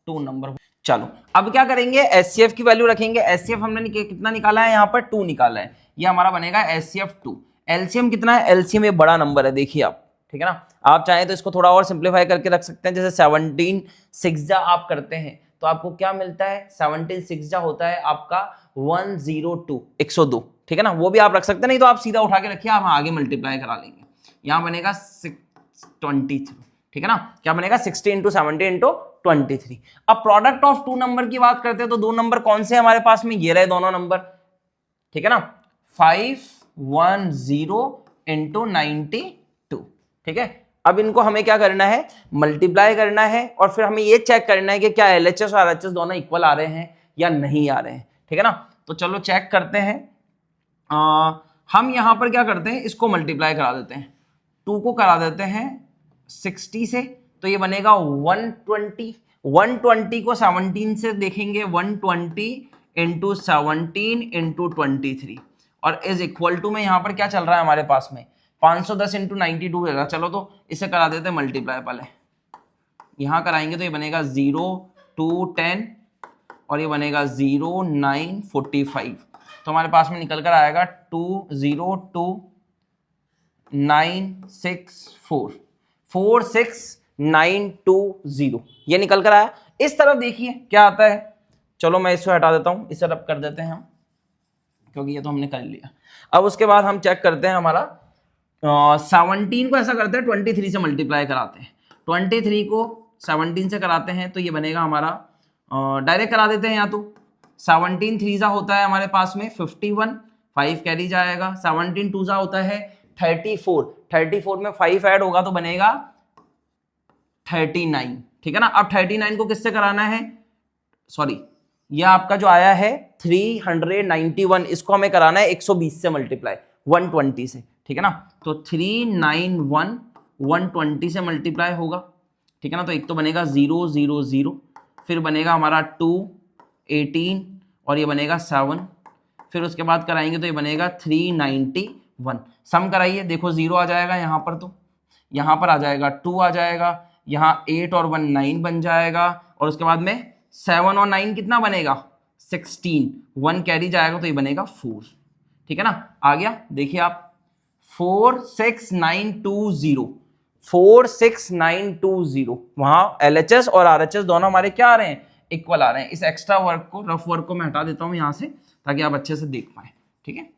2 number. चलो अब क्या करेंगे? एचसीएफ की वैल्यू रखेंगे। एचसीएफ हमने कितना निकाला है? यहाँ पर 2 निकाला है, ये हमारा बनेगा एचसीएफ 2। एलसीएम कितना है? एलसीएम ये बड़ा नंबर है, देखिए आप, ठीक है ना। आप चाहें तो इसको थोड़ा और सिंप्लीफाई करके रख सकते हैं, जैसे 17 6 जा आप करते हैं तो आपको क्या मिलता है? 17 6 जा होता है आपका 102, 102, ठीक है ना। वो भी आप रख सकते हैं, नहीं तो आप सीधा उठा के रखिए, आप आगे मल्टीप्लाई करा लेंगे। यहाँ बनेगा 623, ठीक है ना। क्या बनेगा? 60 इंटू 70 इंटू 23। अब प्रोडक्ट ऑफ 2 नंबर की बात करते हैं तो 2 नंबर कौन से हमारे पास में? ये रहे दोनों नंबर, ठीक है ना। 510 इंटू 92, ठीक है। अब इनको हमें क्या करना है? मल्टीप्लाई करना है, और फिर हमें ये चेक करना है कि क्या एलएचएस और आरएचएस दोनों इक्वल आ रहे हैं या नहीं आ रहे हैं, ठीक है ना। तो चलो चेक करते हैं। हम यहां पर क्या करते हैं? इसको मल्टीप्लाई करा देते हैं, 2 को करा देते हैं 60 से, तो ये बनेगा 120। 120 को 17 से देखेंगे, 120 इंटू 17 इंटू 23, और इज इक्वल टू में यहाँ पर क्या चल रहा है हमारे पास में? 510 इंटू 92 है। चलो तो इसे करा देते हैं मल्टीप्लाई, पहले यहाँ कराएंगे तो ये बनेगा 0 2 10, और ये बनेगा 0 9 45, तो हमारे पास में निकल कर आएगा 202964920, ये निकल कर आया। इस तरफ देखिए क्या आता है। चलो मैं इसको हटा देता हूं, इसे रब कर देते हैं हम, क्योंकि ये तो हमने कर लिया। अब उसके बाद हम चेक करते हैं हमारा 17 को ऐसा करते हैं 23 से मल्टीप्लाई कराते हैं, 23 को 17 से कराते हैं तो ये बनेगा हमारा, डायरेक्ट करा देते हैं या तो 17 3 होता है हमारे पास में 51, 5 कैरी जाएगा। 17 2 होता है 34, 34 में 5 ऐड होगा तो बनेगा 39, ठीक है ना। अब 39 को किससे कराना है, सॉरी यह आपका जो आया है 391, इसको हमें कराना है 120 से मल्टीप्लाई, 120 से, ठीक है ना। तो 391 120 से मल्टीप्लाई होगा, ठीक है ना। तो एक तो बनेगा 0 0 0, फिर बनेगा हमारा 2 18 और ये बनेगा 7, फिर उसके बाद कराएंगे तो ये बनेगा 391। सम कराइए, देखो 0 आ जाएगा यहाँ पर, तो यहाँ पर आ जाएगा 2 आ जाएगा, यहाँ 8 और 1 9 बन जाएगा, और उसके बाद में 7 और 9 कितना बनेगा 16, 1 कैरी जाएगा तो ये बनेगा 4, ठीक है ना। आ गया, देखिए आप 46920, 46920, वहां LHS और RHS दोनों हमारे क्या आ रहे हैं, इक्वल आ रहे हैं। इस एक्स्ट्रा वर्क को, रफ वर्क को मैं हटा देता हूं यहां से ताकि आप अच्छे से देख पाए, ठीक है।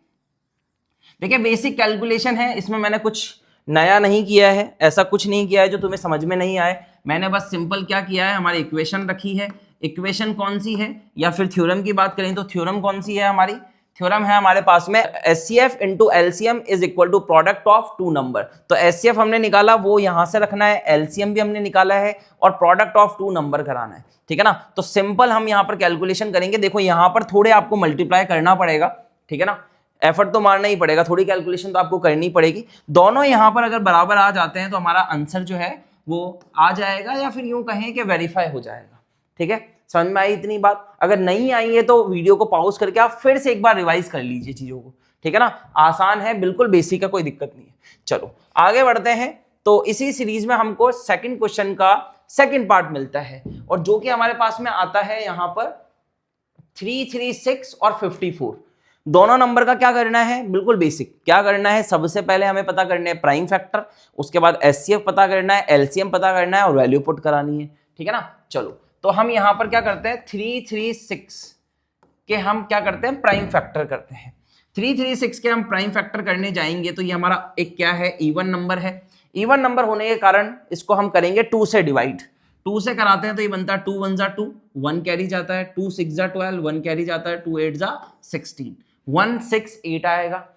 देखिए बेसिक कैलकुलेशन है, इसमें मैंने कुछ नया नहीं किया है, ऐसा कुछ नहीं किया है जो तुम्हें समझ में नहीं आए। मैंने बस सिंपल क्या किया है, हमारी इक्वेशन रखी है। इक्वेशन कौन सी है, या फिर थ्योरम की बात करें तो थ्योरम कौन सी है हमारी, थ्योरम है हमारे पास में HCF into LCM is equal to product of two number. तो HCF हमने निकाला, वो यहां से रखना है, LCM भी हमने निकाला है, और प्रोडक्ट ऑफ टू नंबर कराना है, ठीक है ना। तो सिंपल हम यहां पर कैलकुलेशन करेंगे। देखो यहां पर थोड़े आपको मल्टीप्लाई करना पड़ेगा, ठीक है ना, एफर्ट तो मारना ही पड़ेगा, थोड़ी कैलकुलेशन तो आपको करनी पड़ेगी। दोनों यहां पर अगर बराबर आ जाते हैं तो हमारा आंसर जो है वो आ जाएगा, या फिर यूं कहें कि वेरीफाई हो जाएगा, ठीक है। समझ में आई इतनी बात? अगर नहीं आई है तो वीडियो को पॉज करके आप फिर से एक बार रिवाइज कर लीजिए चीजों को, ठीक है ना। आसान है, बिल्कुल बेसिक है, कोई दिक्कत नहीं है। चलो आगे बढ़ते हैं। तो इसी सीरीज में हमको सेकंड क्वेश्चन का सेकंड पार्ट मिलता है, और जो कि हमारे पास में आता है यहां पर 336 और 54। दोनों नंबर का क्या करना है, बिल्कुल बेसिक क्या करना है, सबसे पहले हमें पता करना है प्राइम फैक्टर, उसके बाद HCF पता करना है, LCM पता करना है, और वैल्यू पुट करानी है, ठीक है ना। चलो तो हम यहां पर क्या करते हैं, 336 के हम क्या करते हैं, प्राइम फैक्टर करते हैं। 336 के हम प्राइम फैक्टर करने जाएंगे तो ये हमारा एक क्या है, इवन नंबर है। इवन नंबर होने के कारण इसको हम करेंगे 2 से डिवाइड। 2 से कराते हैं तो ये बनता है 2 1 जा 2, 1 कैरी जाता है, 2 6 जा 12, 1 कैरी जाता है, 2 8 जा 16, 168 आएगा।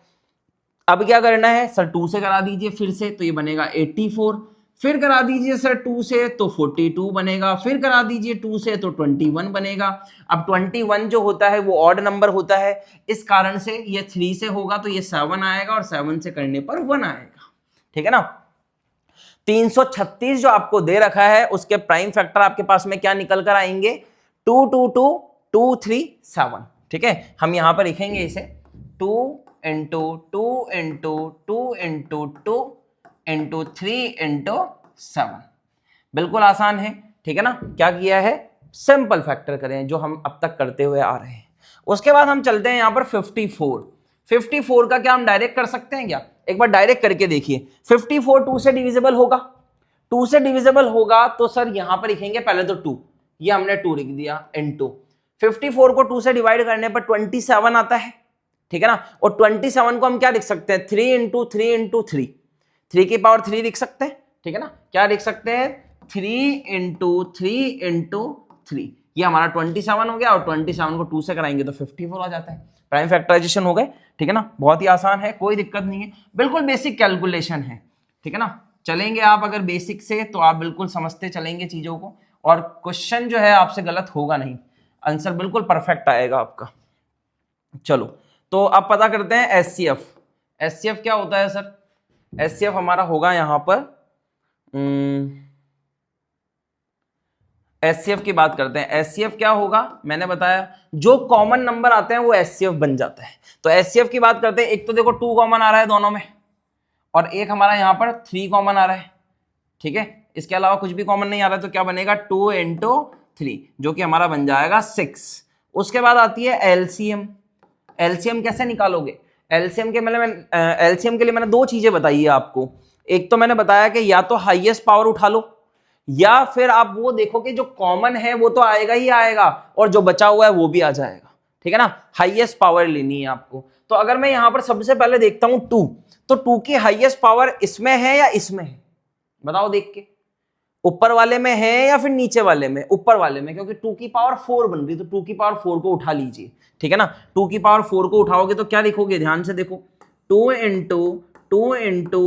अब क्या करना है सर, 2 से करा दीजिए फिर से, तो ये बनेगा 84, फिर करा दीजिए सर 2 से तो 42 बनेगा, फिर करा दीजिए 2 से तो 21 बनेगा। अब 21 जो होता है वो ऑड नंबर होता है, इस कारण से ये 3 से होगा तो ये 7 आएगा, और 7 से करने पर 1 आएगा, ठीक है ना। 336 जो आपको दे रखा है उसके प्राइम फैक्टर आपके पास में क्या निकल कर आएंगे, 2 2 2 2 3 7, ठीक है। हम यहां पर लिखेंगे इसे 2 into 2 into 2 into 2 into 3 into 7। बिल्कुल आसान है, ठीक है ना। क्या किया है, सिंपल फैक्टर करें जो हम अब तक करते हुए आ रहे हैं। उसके बाद हम चलते हैं यहां पर 54। 54 का क्या हम डायरेक्ट कर सकते हैं क्या, एक बार डायरेक्ट करके देखिए। 54 2 से डिविजिबल होगा, 2 से डिविजिबल होगा तो सर यहां पर लिखेंगे पहले तो 2, ये हमने 2 लिख दिया, इनटू 54 को 2 से डिवाइड करने पर 27 आता है, ठीक है ना। और 27 को हम क्या लिख सकते हैं, 3 इंटू 3 इंटू 3, 3 की पावर 3 लिख सकते हैं, ठीक है ना। क्या लिख सकते हैं, 3 इंटू 3 इंटू 3, ये हमारा 27 हो गया, और 27 को 2 से कराएंगे तो 54 आ जाता है। प्राइम फैक्टराइजेशन हो गए, ठीक है ना। बहुत ही आसान है, कोई दिक्कत नहीं है, बिल्कुल बेसिक कैलकुलेशन है, ठीक है ना। चलेंगे आप अगर बेसिक से तो आप बिल्कुल समझते चलेंगे चीजों को, और क्वेश्चन जो है आपसे गलत होगा नहीं, आंसर बिल्कुल परफेक्ट आएगा आपका। चलो तो अब पता करते हैं HCF। HCF क्या होता है सर, HCF हमारा होगा यहां पर HCF की बात करते हैं। HCF क्या होगा, मैंने बताया जो कॉमन नंबर आते हैं वो HCF बन जाता है। तो HCF की बात करते हैं, एक तो देखो 2 कॉमन आ रहा है दोनों में, और एक हमारा यहां पर 3 कॉमन आ रहा है, ठीक है। इसके अलावा कुछ भी कॉमन नहीं आ रहा है, तो क्या बनेगा 2 इंटू 3, जो कि हमारा बन जाएगा 6। उसके बाद आती है LCM। LCM कैसे निकालोगे, LCM के लिए मैंने 2 चीजें बताई है आपको। एक तो मैंने बताया कि या तो हाईएस्ट पावर उठा लो, या फिर आप वो देखो कि जो कॉमन है वो तो आएगा ही आएगा, और जो बचा हुआ है वो भी आ जाएगा, ठीक है ना। हाईएस्ट पावर लेनी है आपको। तो अगर मैं यहां पर सबसे पहले देखता हूं 2, तो 2 की हाईएस्ट पावर इसमें है या इसमें है, बताओ देख के। ऊपर वाले में है या फिर नीचे वाले में? ऊपर वाले में, क्योंकि 2 की पावर 4 बन रही, तो 2 की पावर 4 को उठा लीजिए, ठीक है ना। 2 की पावर 4 को उठाओगे तो क्या लिखोगे, ध्यान से देखो, 2 इंटू 2 इंटू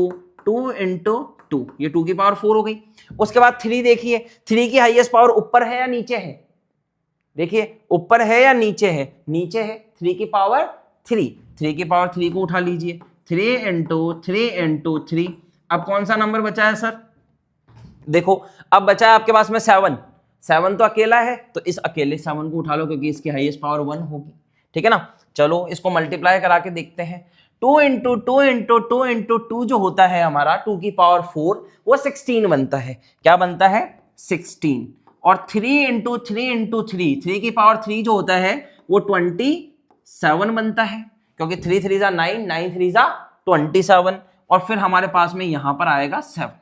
2 इंटू 2, ये 2 की पावर 4 हो गई। उसके बाद 3 देखिए, 3 की हाईएस्ट पावर ऊपर है या नीचे है? देखिए ऊपर है या नीचे है? नीचे है। 3 की पावर 3, 3 की पावर 3 को उठा लीजिए, 3 इंटू 3 इंटू 3। अब कौन सा नंबर बचा है सर? देखो अब बचा है आपके पास में 7, 7 तो अकेला है, तो इस अकेले 7 को उठा लो क्योंकि इसकी हाईएस्ट पावर 1 होगी, ठीक है ना। चलो इसको मल्टीप्लाई करा के देखते हैं। 2 इंटू 2 इंटू 2 इंटू 2 जो होता है हमारा 2 की पावर 4, वो 16 बनता है। क्या बनता है? 16। और 3 इंटू 3 इंटू 3, 3 की पावर 3 जो होता है वो 27 बनता है, क्योंकि 3 3 जा 9, 9 3 जा 27। और फिर हमारे पास में यहां पर आएगा 7।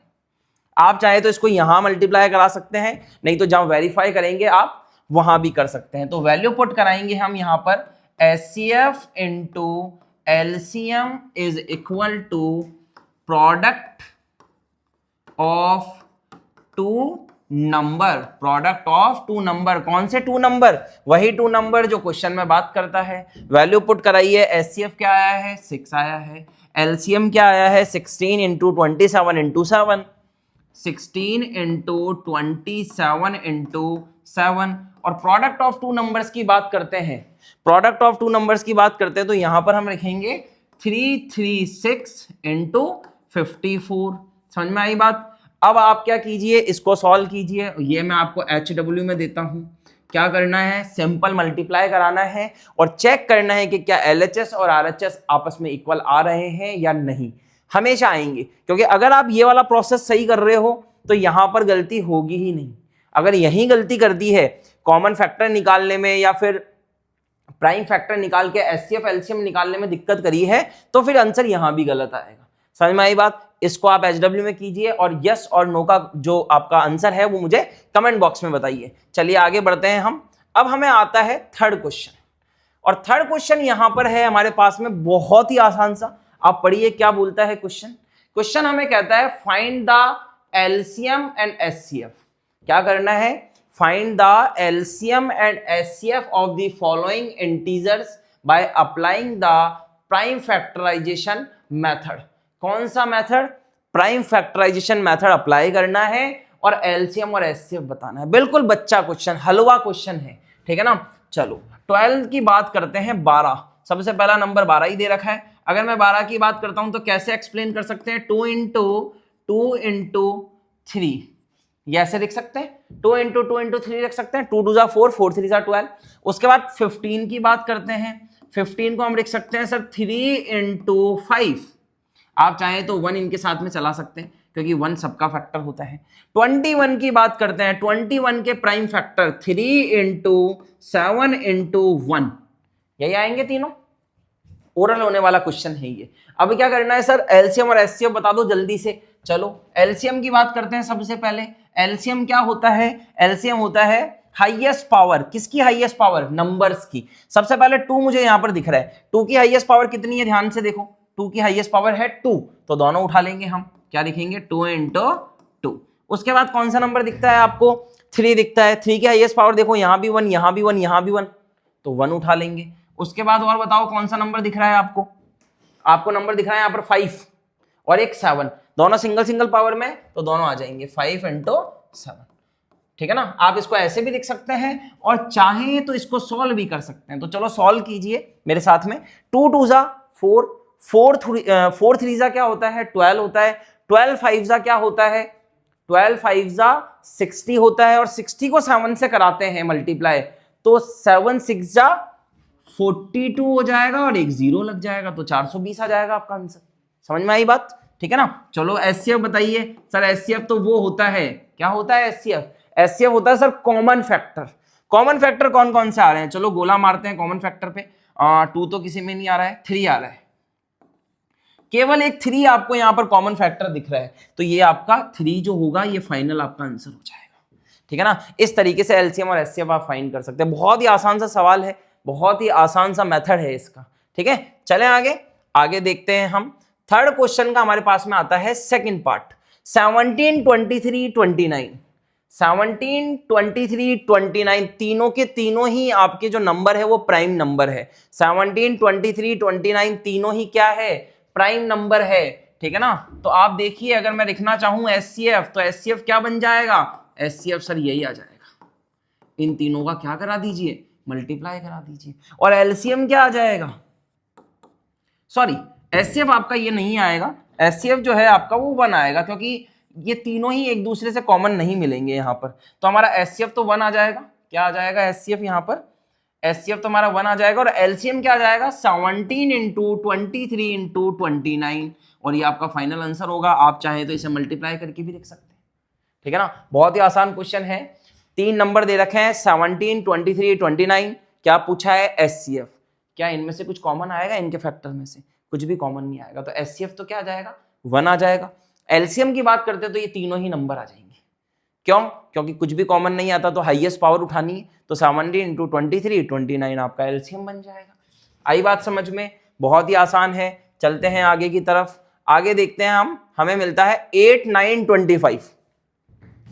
आप चाहे तो इसको यहां मल्टीप्लाई करा सकते हैं, नहीं तो जहां वेरीफाई करेंगे आप वहां भी कर सकते हैं। तो वैल्यू पुट कराएंगे हम यहां पर, HCF into LCM is equal to product of 2 number, product of 2 number. कौन से 2 नंबर? वही 2 नंबर जो क्वेश्चन में बात करता है। वैल्यू पुट कराइए, HCF क्या आया है? 6 आया है। LCM क्या आया है? 16 इंटू 27 इंटू 7, 16 इंटू 27 इंटू 7। और प्रोडक्ट ऑफ 2 नंबर्स की बात करते हैं, प्रोडक्ट ऑफ 2 नंबर्स की बात करते हैं तो यहां पर हम लिखेंगे 336 इंटू 54। समझ में आई बात? अब आप क्या कीजिए, इसको सॉल्व कीजिए। ये मैं आपको HW में देता हूं। क्या करना है? सिंपल मल्टीप्लाई कराना है और चेक करना है कि क्या LHS और RHS आपस में इक्वल आ रहे हैं या नहीं। हमेशा आएंगे, क्योंकि अगर आप ये वाला प्रोसेस सही कर रहे हो तो यहां पर गलती होगी ही नहीं। अगर यही गलती कर दी है कॉमन फैक्टर निकालने में या फिर प्राइम फैक्टर निकाल के HCF LCM निकालने में दिक्कत करी है, तो फिर आंसर यहां भी गलत आएगा। समझ में आई बात? इसको आप HW में कीजिए और यस और नो का जो आपका आंसर है वो मुझे कमेंट बॉक्स में बताइए। चलिए आगे बढ़ते हैं हम। अब हमें आता है थर्ड क्वेश्चन, और थर्ड क्वेश्चन यहां पर है हमारे पास में बहुत ही आसान सा। आप पढ़िए क्या बोलता है क्वेश्चन। क्वेश्चन हमें कहता है find the LCM and HCF। क्या करना है? Find the LCM and HCF of the following integers by applying the prime factorisation method. कौन सा method? Prime factorisation method apply करना है और LCM और HCF बताना है। बिल्कुल बच्चा क्वेश्चन, हलवा क्वेश्चन है, ठीक है ना। चलो 12 की बात करते हैं। 12, सबसे पहला नंबर 12 ही दे रखा है। अगर मैं 12 की बात करता हूं तो कैसे एक्सप्लेन कर सकते हैं? 2 इंटू 2 इंटू 3, ये ऐसे लिख सकते हैं। 2 इंटू 2 इंटू 3 लिख सकते हैं। 2 2 जा 4, 4 3 जा 12। उसके बाद 15 की बात करते हैं। 15 को हम लिख सकते हैं सर 3 इंटू 5। आप चाहें तो 1 इनके साथ में चला सकते हैं क्योंकि 1 सबका फैक्टर होता है। 21 की बात करते हैं। 21 के प्राइम फैक्टर 3 इंटू 7 इंटू 1, यही आएंगे तीनों। ओरल होने वाला क्वेश्चन है ये। अब क्या करना है सर? LCM और HCF बता दो जल्दी से। चलो LCM की बात करते हैं सबसे पहले। LCM क्या होता है? LCM होता है हाईएस्ट पावर। किसकी हाईएस्ट पावर? नंबर्स की। सबसे पहले 2 मुझे यहां पर दिख रहा है। 2 की हाईएस्ट पावर कितनी है? ध्यान से देखो, 2 की हाईएस्ट पावर है 2, तो दोनों उठा लेंगे हम। क्या लिखेंगे? 2 इंटू 2। उसके बाद कौन सा नंबर दिखता है आपको? 3 दिखता है। 3 की हाईएस्ट पावर देखो, यहां भी 1, यहां भी 1, यहां भी 1, तो 1 उठा लेंगे। उसके बाद और बताओ कौन सा नंबर दिख रहा है आपको? आपको नंबर दिख रहा है यहाँ पर 5 और एक 7, दोनों सिंगल सिंगल पावर में, तो दोनों आ जाएंगे 5 इंटू 7, ठीक है ना। आप इसको ऐसे भी लिख सकते हैं और चाहें तो इसको सॉल्व भी कर सकते हैं। तो चलो सॉल्व कीजिए मेरे साथ में। 2 2 जा 4, 4 3 जा क्या होता है? 12 होता है। 12 5 जा क्या होता है? 12 5 जा 60 होता है, और 60 को 7 से कराते हैं मल्टीप्लाई, तो 7 6 जा 42 हो जाएगा और एक 0 लग जाएगा, तो 420 आ जाएगा आपका आंसर। समझ में आई बात? ठीक है ना। चलो HCF बताइए सर। HCF तो वो होता है, क्या होता है HCF? HCF होता है sir common factor. Common factor कौन कौन से आ रहे हैं? चलो गोला मारते हैं कॉमन फैक्टर पे। 2 तो किसी में नहीं आ रहा है, 3 आ रहा है। केवल एक 3 आपको यहां पर कॉमन फैक्टर दिख रहा है, तो ये आपका 3 जो होगा ये फाइनल आपका आंसर हो जाएगा, ठीक है ना। इस तरीके से LCM और HCF आप फाइंड कर सकते हैं। बहुत ही आसान सा सवाल है, बहुत ही आसान सा मेथड है इसका, ठीक है। चलें आगे देखते हैं हम। थर्ड क्वेश्चन का हमारे पास में आता है सेकंड पार्ट। 17 23 29 17, 23, 29 तीनों के तीनों ही आपके जो नंबर है वो प्राइम नंबर है। 17, 23, 29 तीनों ही क्या है, प्राइम नंबर है, ठीक है ना। तो आप देखिए अगर मैं लिखना चाहूं एचसीएफ तो एचसीएफ क्या बन जाएगा, एचसीएफ सर यही आ जाएगा, इन तीनों का क्या करा दीजिए, मल्टीप्लाई करा दीजिए। और एलसीएम क्या आ जाएगा, सॉरी एचसीएफ आपका ये नहीं आएगा, एचसीएफ जो है आपका वो 1 आएगा, क्योंकि ये तीनों ही एक दूसरे से कॉमन नहीं मिलेंगे यहाँ पर। तो हमारा एचसीएफ तो 1 आ जाएगा, क्या आ जाएगा एचसीएफ यहाँ पर, एचसीएफ तो हमारा 1 आ जाएगा। और एलसीएम क्या आ जाएगा, 17 इंटू 23 इंटू 29, और ये आपका फाइनल आंसर होगा। आप चाहें तो इसे मल्टीप्लाई करके भी लिख सकते हैं, ठीक है ना। बहुत ही आसान क्वेश्चन है, 3 नंबर दे रखे हैं 17, 23, 29, क्या पूछा है एचसीएफ, क्या इनमें से कुछ कॉमन आएगा, इनके फैक्टर में से कुछ भी कॉमन नहीं आएगा, तो एचसीएफ तो क्या आ जाएगा 1 आ जाएगा। एलसीएम की बात करते तो ये तीनों ही नंबर आ जाएंगे, क्यों, क्योंकि कुछ भी कॉमन नहीं आता तो हाईएस्ट पावर उठानी है, तो 17 इंटू 23, 29 आपका एलसीएम बन जाएगा। आई बात समझ में, बहुत ही आसान है। चलते हैं आगे की तरफ, आगे देखते हैं हम, हमें मिलता है 8, 9, 25,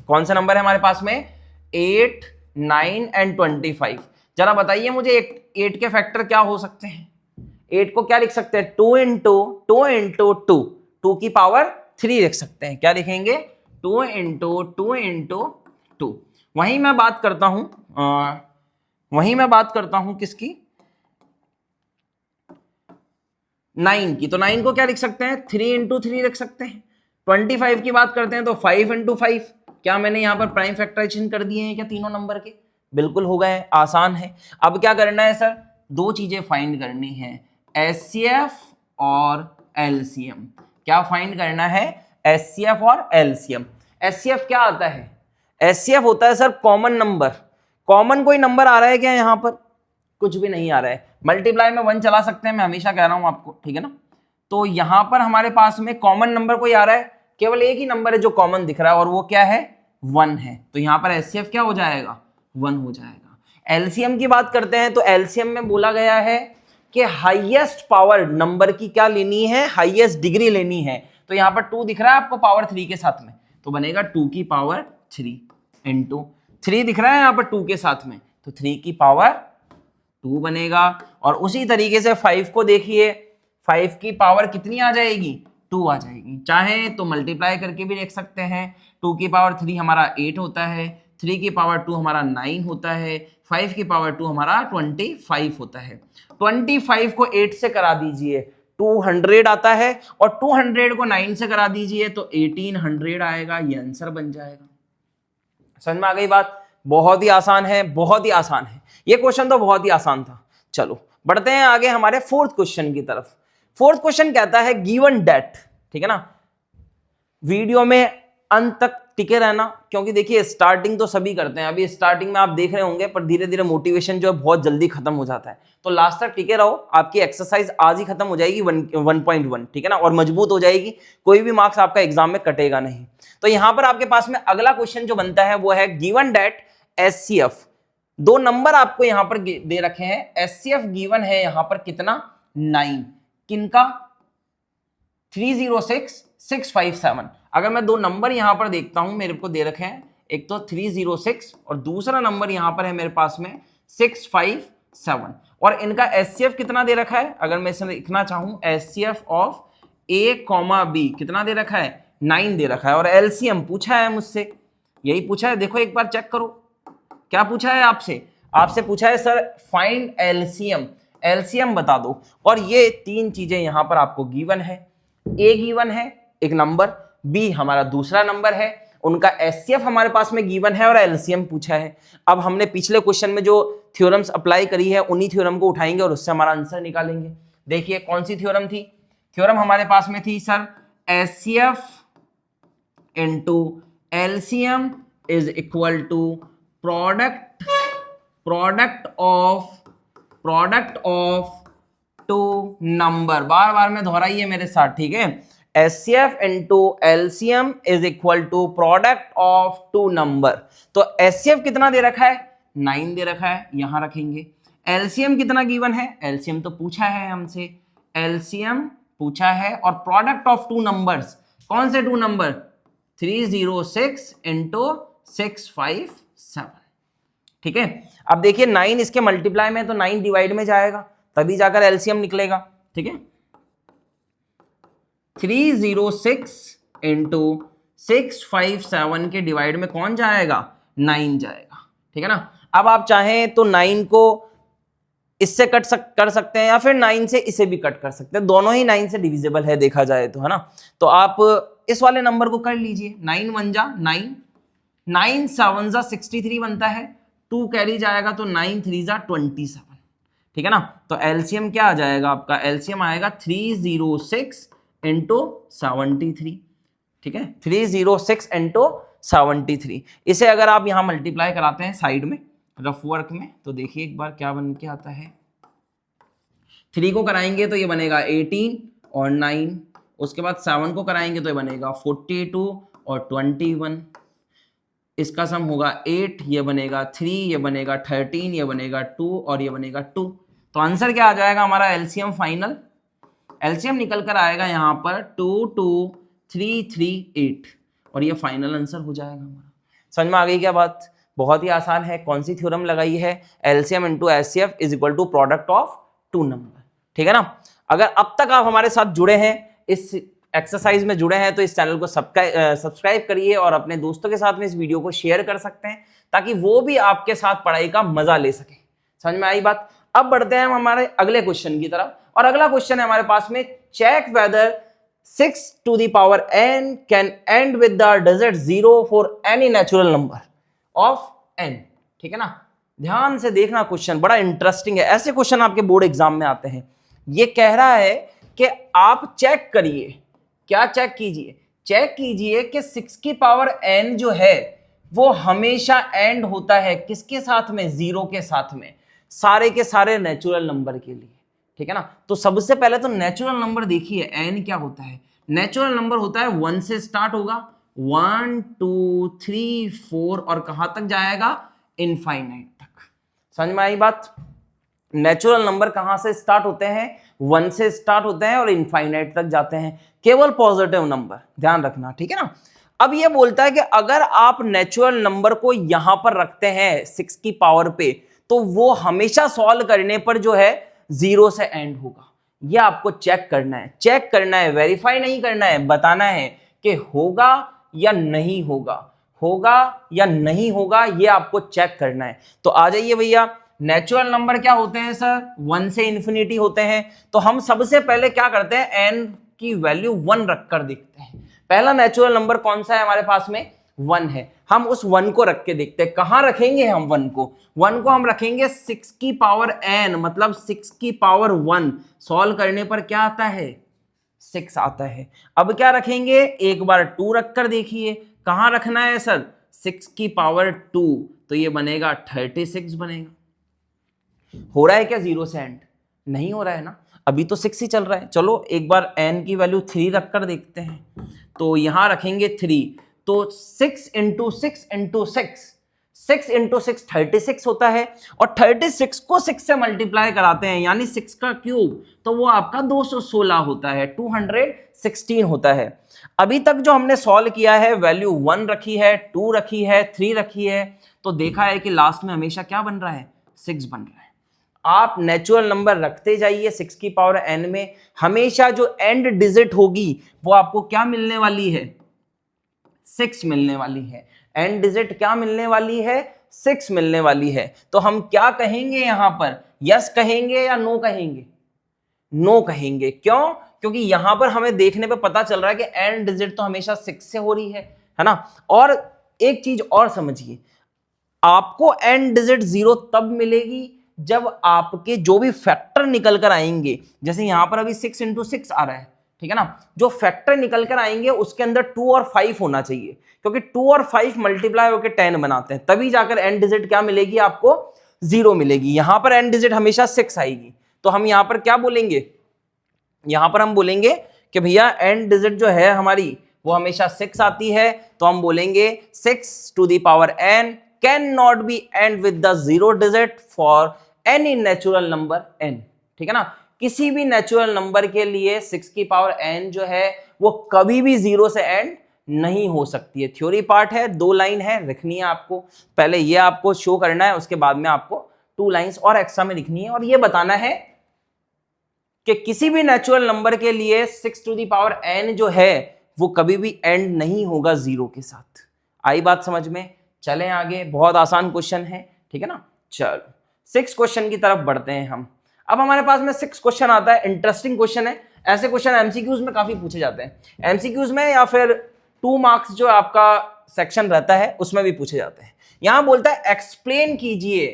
कौन सा नंबर है हमारे पास में, 8, 9 एंड 25। जरा बताइए मुझे 8 के फैक्टर क्या हो सकते हैं, 8 को क्या लिख सकते हैं, 2 इंटू 2 इंटू 2, 2 की पावर 3 लिख सकते हैं, क्या लिखेंगे 2 इंटू 2 इंटू 2। वहीं मैं बात करता हूं किसकी, 9 की, तो 9 को क्या लिख सकते हैं 3 इंटू 3 लिख सकते हैं। 25 की बात करते हैं तो 5 इंटू 5, क्या मैंने यहाँ पर प्राइम फैक्टराइजेशन कर दिए हैं क्या तीनों नंबर के, बिल्कुल हो गए, आसान है। अब क्या करना है सर, 2 चीजें फाइंड करनी है, एचसीएफ और एलसीएम। क्या फाइंड करना है, एचसीएफ और एलसीएम। एचसीएफ क्या आता है, एचसीएफ होता है सर कॉमन नंबर, कॉमन कोई नंबर आ रहा है क्या यहाँ पर, कुछ भी नहीं आ रहा है, मल्टीप्लाई में 1 चला सकते हैं, मैं हमेशा कह रहा हूं आपको, ठीक है ना। तो यहां पर हमारे पास में कॉमन नंबर कोई आ रहा है, केवल एक ही नंबर है जो कॉमन दिख रहा है और वो क्या है 1 है, तो यहां पर एचसीएफ क्या हो जाएगा 1 हो जाएगा। एलसीएम की बात करते हैं तो एलसीएम में बोला गया है कि हाईएस्ट पावर नंबर की क्या लेनी है, हाईएस्ट डिग्री लेनी है, तो यहां पर 2 दिख रहा है आपको पावर 3 के साथ में, तो बनेगा 2 की पावर 3 इंटू 3 दिख रहा है यहां पर 2 के साथ में, तो 3 की पावर 2 बनेगा। और उसी तरीके से 5 को देखिए, 5 की पावर कितनी आ जाएगी 2 आ जाएगी, चाहे तो मल्टीप्लाई करके भी लिख सकते हैं, 2 की पावर 3 हमारा 8 होता है, 3 की पावर 2 हमारा 9 होता है, 5 की पावर 2 हमारा 25 होता है। 25 को 8 से करा दीजिए 200 आता है, और 200 को 9 से करा दीजिए तो 1800 आएगा, ये आंसर बन जाएगा। समझ में आ गई बात, बहुत ही आसान है, बहुत ही आसान है, ये क्वेश्चन तो बहुत ही आसान था। चलो बढ़ते हैं आगे हमारे 4th क्वेश्चन की तरफ। 4th क्वेश्चन कहता है गिवन डेट, ठीक है ना, वीडियो में अंत तक टिके रहना, क्योंकि देखिए स्टार्टिंग तो सभी करते हैं, अभी स्टार्टिंग में आप देख रहे होंगे, पर धीरे धीरे मोटिवेशन जो है बहुत जल्दी खत्म हो जाता है, तो लास्ट तक टिके रहो, आपकी एक्सरसाइज आज ही खत्म हो जाएगी 1.1, ठीक है ना, और मजबूत हो जाएगी, कोई भी मार्क्स आपका एग्जाम में कटेगा नहीं। तो यहां पर आपके पास में अगला क्वेश्चन जो बनता है वो है गिवन डेट एचसीएफ, 2 नंबर आपको यहां पर दे रखे हैं, एचसीएफ गिवन है यहां पर कितना 9, किनका 306, 657। अगर मैं 2 नंबर यहां पर देखता हूं, मेरे को दे रखे हैं, एक तो 306 और दूसरा नंबर यहां पर है मेरे पास में 657, और इनका एचसीएफ कितना दे रखा है, अगर मैं इसे लिखना चाहूं HCF of A comma B कितना दे रखा है 9 दे रखा है, और एलसीएम पूछा है मुझसे, यही पूछा है, देखो एक बार चेक करो क्या पूछा है आपसे पूछा है सर फाइंड एलसीएम, एलसीएम बता दो, और ये 3 चीजें यहां पर आपको गिवन है, ए गिवन है एक नंबर, बी हमारा दूसरा नंबर है, उनका एचसीएफ हमारे पास में गिवन है, और एलसीएम पूछा है। अब हमने पिछले क्वेश्चन में जो थ्योरम्स अप्लाई करी है उन्हीं थ्योरम को उठाएंगे और उससे हमारा आंसर निकालेंगे। देखिए कौन सी थ्योरम थी, थ्योरम हमारे पास में थी sir HCF into LCM is equal to product of 2 number, बार बार में दोहराइए मेरे साथ, ठीक है, HCF into LCM is equal to product of 2 number. तो एचसीएफ कितना दे रखा है 9 दे रखा है, यहां रखेंगे। एलसीएम कितना गिवन है, एलसीएम तो पूछा है हमसे, एलसीएम पूछा है, और प्रोडक्ट ऑफ 2 नंबर्स, कौन से 2 नंबर 306 इंटू 657। ठीक है, अब देखिए 9 इसके मल्टीप्लाई में, तो 9 डिवाइड में जाएगा, तभी जाकर एलसीएम निकलेगा। ठीक है, 306 इंटू 657 के डिवाइड में कौन जाएगा? 9 जाएगा। ठीक है ना, अब आप चाहें तो 9 को इससे कर सकते हैं, या फिर 9 से इसे भी कट कर सकते हैं, दोनों ही 9 से डिविजिबल है देखा जाए तो, है ना। तो आप इस वाले नंबर को कर लीजिए, 9 1 जा 9, 9 7 जा 63 बनता है, 2 कैरी जाएगा तो 9 3 जा 27। ठीक है ना, तो एलसीएम क्या आ जाएगा आपका? एलसीएम आएगा 306 इंटू 73। ठीक है, 306 इंटू 73। इसे अगर आप यहां मल्टीप्लाई कराते हैं साइड में रफ वर्क में, तो देखिए एक बार क्या बन के आता है। 3 को कराएंगे तो ये बनेगा 18 और 9, उसके बाद 7 को कराएंगे तो ये बनेगा 42 और 21, इसका सम होगा 8, ये बनेगा 3, ये बनेगा 13, ये बनेगा 2 और ये बनेगा 2। तो आंसर क्या आ जाएगा हमारा? एलसीएम फाइनल एलसीएम निकल कर आएगा यहाँ पर 22338, और ये फाइनल आंसर हो जाएगा हमारा। समझ में आ गई क्या बात? बहुत ही आसान है। कौन सी थ्योरम लगाई है? LCM into HCF is equal to product of two number. ठीक है ना, अगर अब तक आप हमारे साथ जुड़े हैं, इस एक्सरसाइज में जुड़े हैं, तो इस चैनल को सब्सक्राइब करिए और अपने दोस्तों के साथ में इस वीडियो को शेयर कर सकते हैं, ताकि वो भी आपके साथ पढ़ाई का मजा ले सके। समझ में आई बात? अब बढ़ते हैं हम हमारे अगले क्वेश्चन की तरफ, और अगला क्वेश्चन है हमारे पास में, check whether 6 to the power n can end with the digit 0 for any natural number of n। ठीक है ना, ध्यान से देखना, क्वेश्चन बड़ा इंटरेस्टिंग है। ऐसे क्वेश्चन आपके बोर्ड एग्जाम में आते हैं। ये कह रहा है कि आप चेक करिए, क्या चेक कीजिए? चेक कीजिए कि 6 की पावर n जो है वो हमेशा एंड होता है किसके साथ में? 0 के साथ में, सारे के सारे नेचुरल नंबर के लिए। ठीक है ना, तो सबसे पहले तो नेचुरल नंबर देखिए, n क्या होता है? नेचुरल नंबर होता है 1 से स्टार्ट होगा, 1 2 3 4 और कहां तक जाएगा? इनफाइनाइट तक। समझ में आई बात? नेचुरल नंबर कहां से स्टार्ट होते हैं? 1 से स्टार्ट होते हैं और इनफाइनाइट तक जाते हैं, केवल पॉजिटिव नंबर, ध्यान रखना। ठीक है ना, अब ये बोलता है कि अगर आप नेचुरल नंबर को यहां पर रखते हैं 6 की पावर पे, तो वो हमेशा सॉल्व करने पर जो है 0 से एंड होगा। ये आपको चेक करना है, चेक करना है, वेरीफाई नहीं करना है, बताना है कि होगा या नहीं होगा, होगा या नहीं होगा, ये आपको चेक करना है। तो आ जाइए भैया, नेचुरल नंबर क्या होते हैं सर? 1 से इंफिनिटी होते हैं। तो हम सबसे पहले क्या करते हैं? n की वैल्यू 1 रखकर देखते हैं। पहला नेचुरल नंबर कौन सा है हमारे पास में? 1 है। हम उस 1 को रख के देखते हैं। कहां रखेंगे हम 1 को? 1 को हम रखेंगे 6 की पावर n, मतलब 6 की पावर 1। सॉल्व करने पर क्या आता है? 6 आता है। अब क्या रखेंगे? एक बार 2 रखकर देखिए, कहां रखना है सर? 6 की पावर 2, तो ये बनेगा 36 बनेगा। हो रहा है क्या 0 से एंड? नहीं हो रहा है ना, अभी तो 6 ही चल रहा है। चलो एक बार n की वैल्यू 3 रखकर देखते हैं। तो यहां रखेंगे 3, तो 6 इंटू 6 इंटू 6 इंटू 6 36 होता है, और 36 को 6 से मल्टीप्लाई कराते हैं, यानी 6 का क्यूब, तो वो आपका 216 होता है, 216 होता है। अभी तक जो हमने सॉल्व किया है, वैल्यू 1 रखी है, 2 रखी है, 3 रखी है, तो देखा है कि लास्ट में हमेशा क्या बन रहा है? 6 बन रहा है। आप नेचुरल नंबर रखते जाइए 6 की पावर n में, हमेशा जो एंड डिजिट होगी वो आपको क्या मिलने वाली है? 6 मिलने वाली है। एंड डिजिट क्या मिलने वाली है? 6 मिलने वाली है। तो हम क्या कहेंगे यहां पर? यस कहेंगे या नो कहेंगे? नो कहेंगे। क्यों? क्योंकि यहां पर हमें देखने पे पता चल रहा है कि एंड डिजिट तो हमेशा 6 से हो रही है ना। और एक चीज और समझिए, आपको एंड डिजिट 0 तब मिलेगी जब आपके जो भी फैक्टर निकल कर आएंगे, जैसे यहां पर अभी 6 इंटू 6 आ रहा है, ठीक है ना, जो फैक्टर निकल कर आएंगे उसके अंदर 2 और 5 होना चाहिए, क्योंकि 2 और 5 मल्टीप्लाई होकर 10 बनाते हैं, तभी जाकर एंड डिजिट क्या मिलेगी? आपको 0 मिलेगी। यहां पर एंड डिजिट हमेशा 6 आएगी, तो हम यहां पर क्या बोलेंगे? यहां पर हम बोलेंगे कि भैया एंड डिजिट जो है हमारी वो हमेशा 6 आती है, तो हम बोलेंगे 6 to the power n can not be end with the 0 digit for any natural number n। ठीक है ना, किसी भी नेचुरल नंबर के लिए 6 की पावर n जो है वो कभी भी 0 से एंड नहीं हो सकती है। थ्योरी पार्ट है, 2 लाइन है, लिखनी है आपको। पहले ये आपको शो करना है, उसके बाद में आपको 2 लाइंस और एक्स्ट्रा में लिखनी है और ये बताना है कि किसी भी नेचुरल नंबर के लिए 6 टू द पावर n जो है वो कभी भी एंड नहीं होगा 0 के साथ। आई बात समझ में? चलें आगे, बहुत आसान क्वेश्चन है, ठीक है ना। चलो 6 क्वेश्चन की तरफ बढ़ते हैं हम। अब हमारे पास में 6 क्वेश्चन आता है, इंटरेस्टिंग क्वेश्चन है। ऐसे क्वेश्चन एमसीक्यूज में काफी पूछे जाते हैं, एमसीक्यूज में या फिर 2 मार्क्स जो आपका सेक्शन रहता है उसमें भी पूछे जाते हैं। यहां बोलता है एक्सप्लेन कीजिए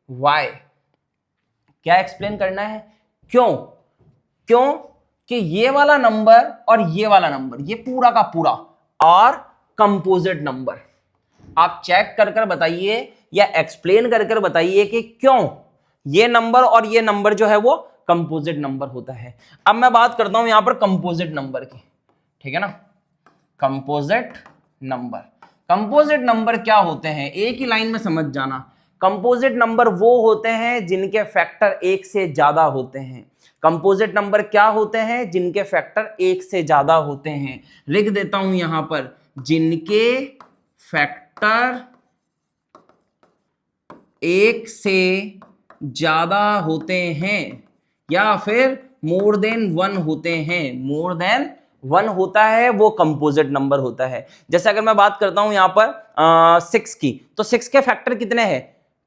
व्हाई। क्या एक्सप्लेन करना है? क्यों? क्यों कि ये वाला नंबर और ये वाला नंबर, ये पूरा का पूरा और कंपोजिट नंबर। आप चेक कर कर बताइए या एक्सप्लेन कर कर बताइए कि क्यों ये नंबर और ये नंबर जो है वो कंपोजिट नंबर होता है। अब मैं बात करता हूं यहां पर कंपोजिट नंबर की, ठीक है ना। कंपोजिट नंबर, कंपोजिट नंबर क्या होते हैं? एक ही लाइन में समझ जाना। कंपोजिट नंबर वो होते हैं जिनके फैक्टर 1 से ज्यादा होते हैं। कंपोजिट नंबर क्या होते हैं? जिनके फैक्टर 1 से ज्यादा होते हैं। लिख देता हूं यहां पर, जिनके फैक्टर 1 से ज्यादा होते हैं या फिर मोर देन 1 होते हैं। मोर देन 1 होता है वो कंपोजिट नंबर होता है। जैसे अगर मैं बात करता हूं यहां पर 6 की, तो 6 के फैक्टर कितने हैं?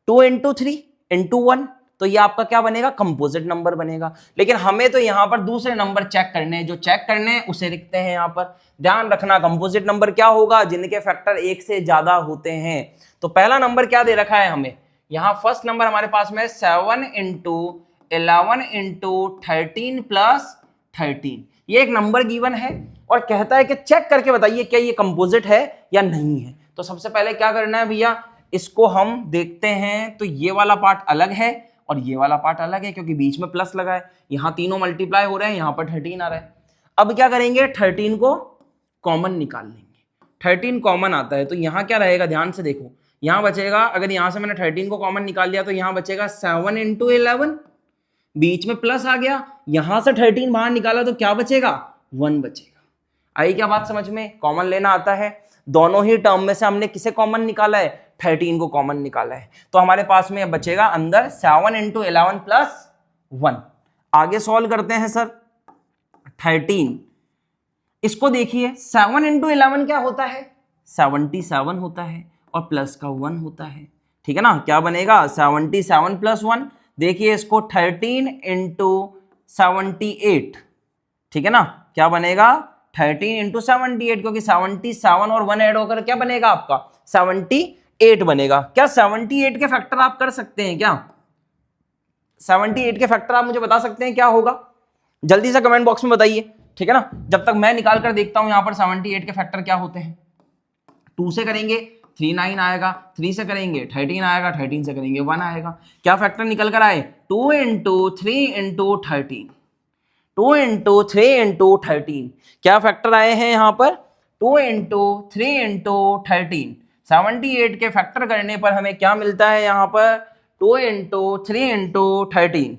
2 इंटू 3 इंटू 1, तो ये आपका क्या बनेगा? कंपोजिट नंबर बनेगा। लेकिन हमें तो यहां पर दूसरे नंबर चेक करने हैं, जो चेक करने हैं उसे लिखते हैं यहां पर। ध्यान रखना, कंपोजिट नंबर क्या होगा? जिनके फैक्टर 1 से ज्यादा होते हैं। तो पहला नंबर क्या दे रखा है हमें? यहां फर्स्ट नंबर हमारे पास में 7 इंटू 11 इंटू 13 प्लस 13। ये एक नंबर गिवन है और कहता है कि चेक करके बताइए क्या ये कंपोजिट है या नहीं है। तो सबसे पहले क्या करना है भैया, इसको हम देखते हैं। तो ये वाला पार्ट अलग है और ये वाला पार्ट अलग है क्योंकि बीच में प्लस लगा है। यहां तीनों मल्टीप्लाई हो रहे हैं, यहां पर 13 आ रहा है। अब क्या करेंगे? 13 को कॉमन निकाल लेंगे। 13 कॉमन आता है तो यहां क्या रहेगा? ध्यान से देखो, यहां बचेगा, अगर यहां से मैंने 13 को कॉमन निकाल लिया तो यहां बचेगा 7 इंटू 11, बीच में प्लस आ गया, यहां से 13 बाहर निकाला तो क्या बचेगा? 1 बचेगा। आई क्या बात समझ में? कॉमन लेना आता है। दोनों ही टर्म में से हमने किसे कॉमन निकाला है? 13 को कॉमन निकाला है। तो हमारे पास में बचेगा अंदर 7 इंटू 11 प्लस 1। आगे सॉल्व करते हैं सर। 13, इसको देखिए, 7 इंटू 11 क्या होता है? 77 होता है और प्लस का 1 होता है, ठीक है ना। क्या बनेगा? 77 प्लस 1। देखिए इसको 13 इंटू 78, ठीक है ना। क्या बनेगा? 13 इंटू 78, क्योंकि 77 और 1 ऐड होकर क्या बनेगा आपका? 78 बनेगा। क्या 78 के फैक्टर आप कर सकते हैं क्या? 78 के फैक्टर आप मुझे बता सकते हैं क्या होगा? जल्दी से कमेंट बॉक्स में बताइए, ठीक है ना। जब तक मैं निकाल कर देखता हूं यहां पर 78 के फैक्टर क्या होते हैं। 2 से करेंगे 39 आएगा, 3 से करेंगे 13 आएगा, 13 से करेंगे 1 आएगा। क्या फैक्टर निकल कर आए? 2 इंटू 3 इंटू 13, 2 इंटू 3 इंटू 13। क्या फैक्टर आए हैं यहां पर? 2 इंटू 3 इंटू 13। 78 के फैक्टर करने पर हमें क्या मिलता है यहां पर? 2 इंटू 3 इंटू 13।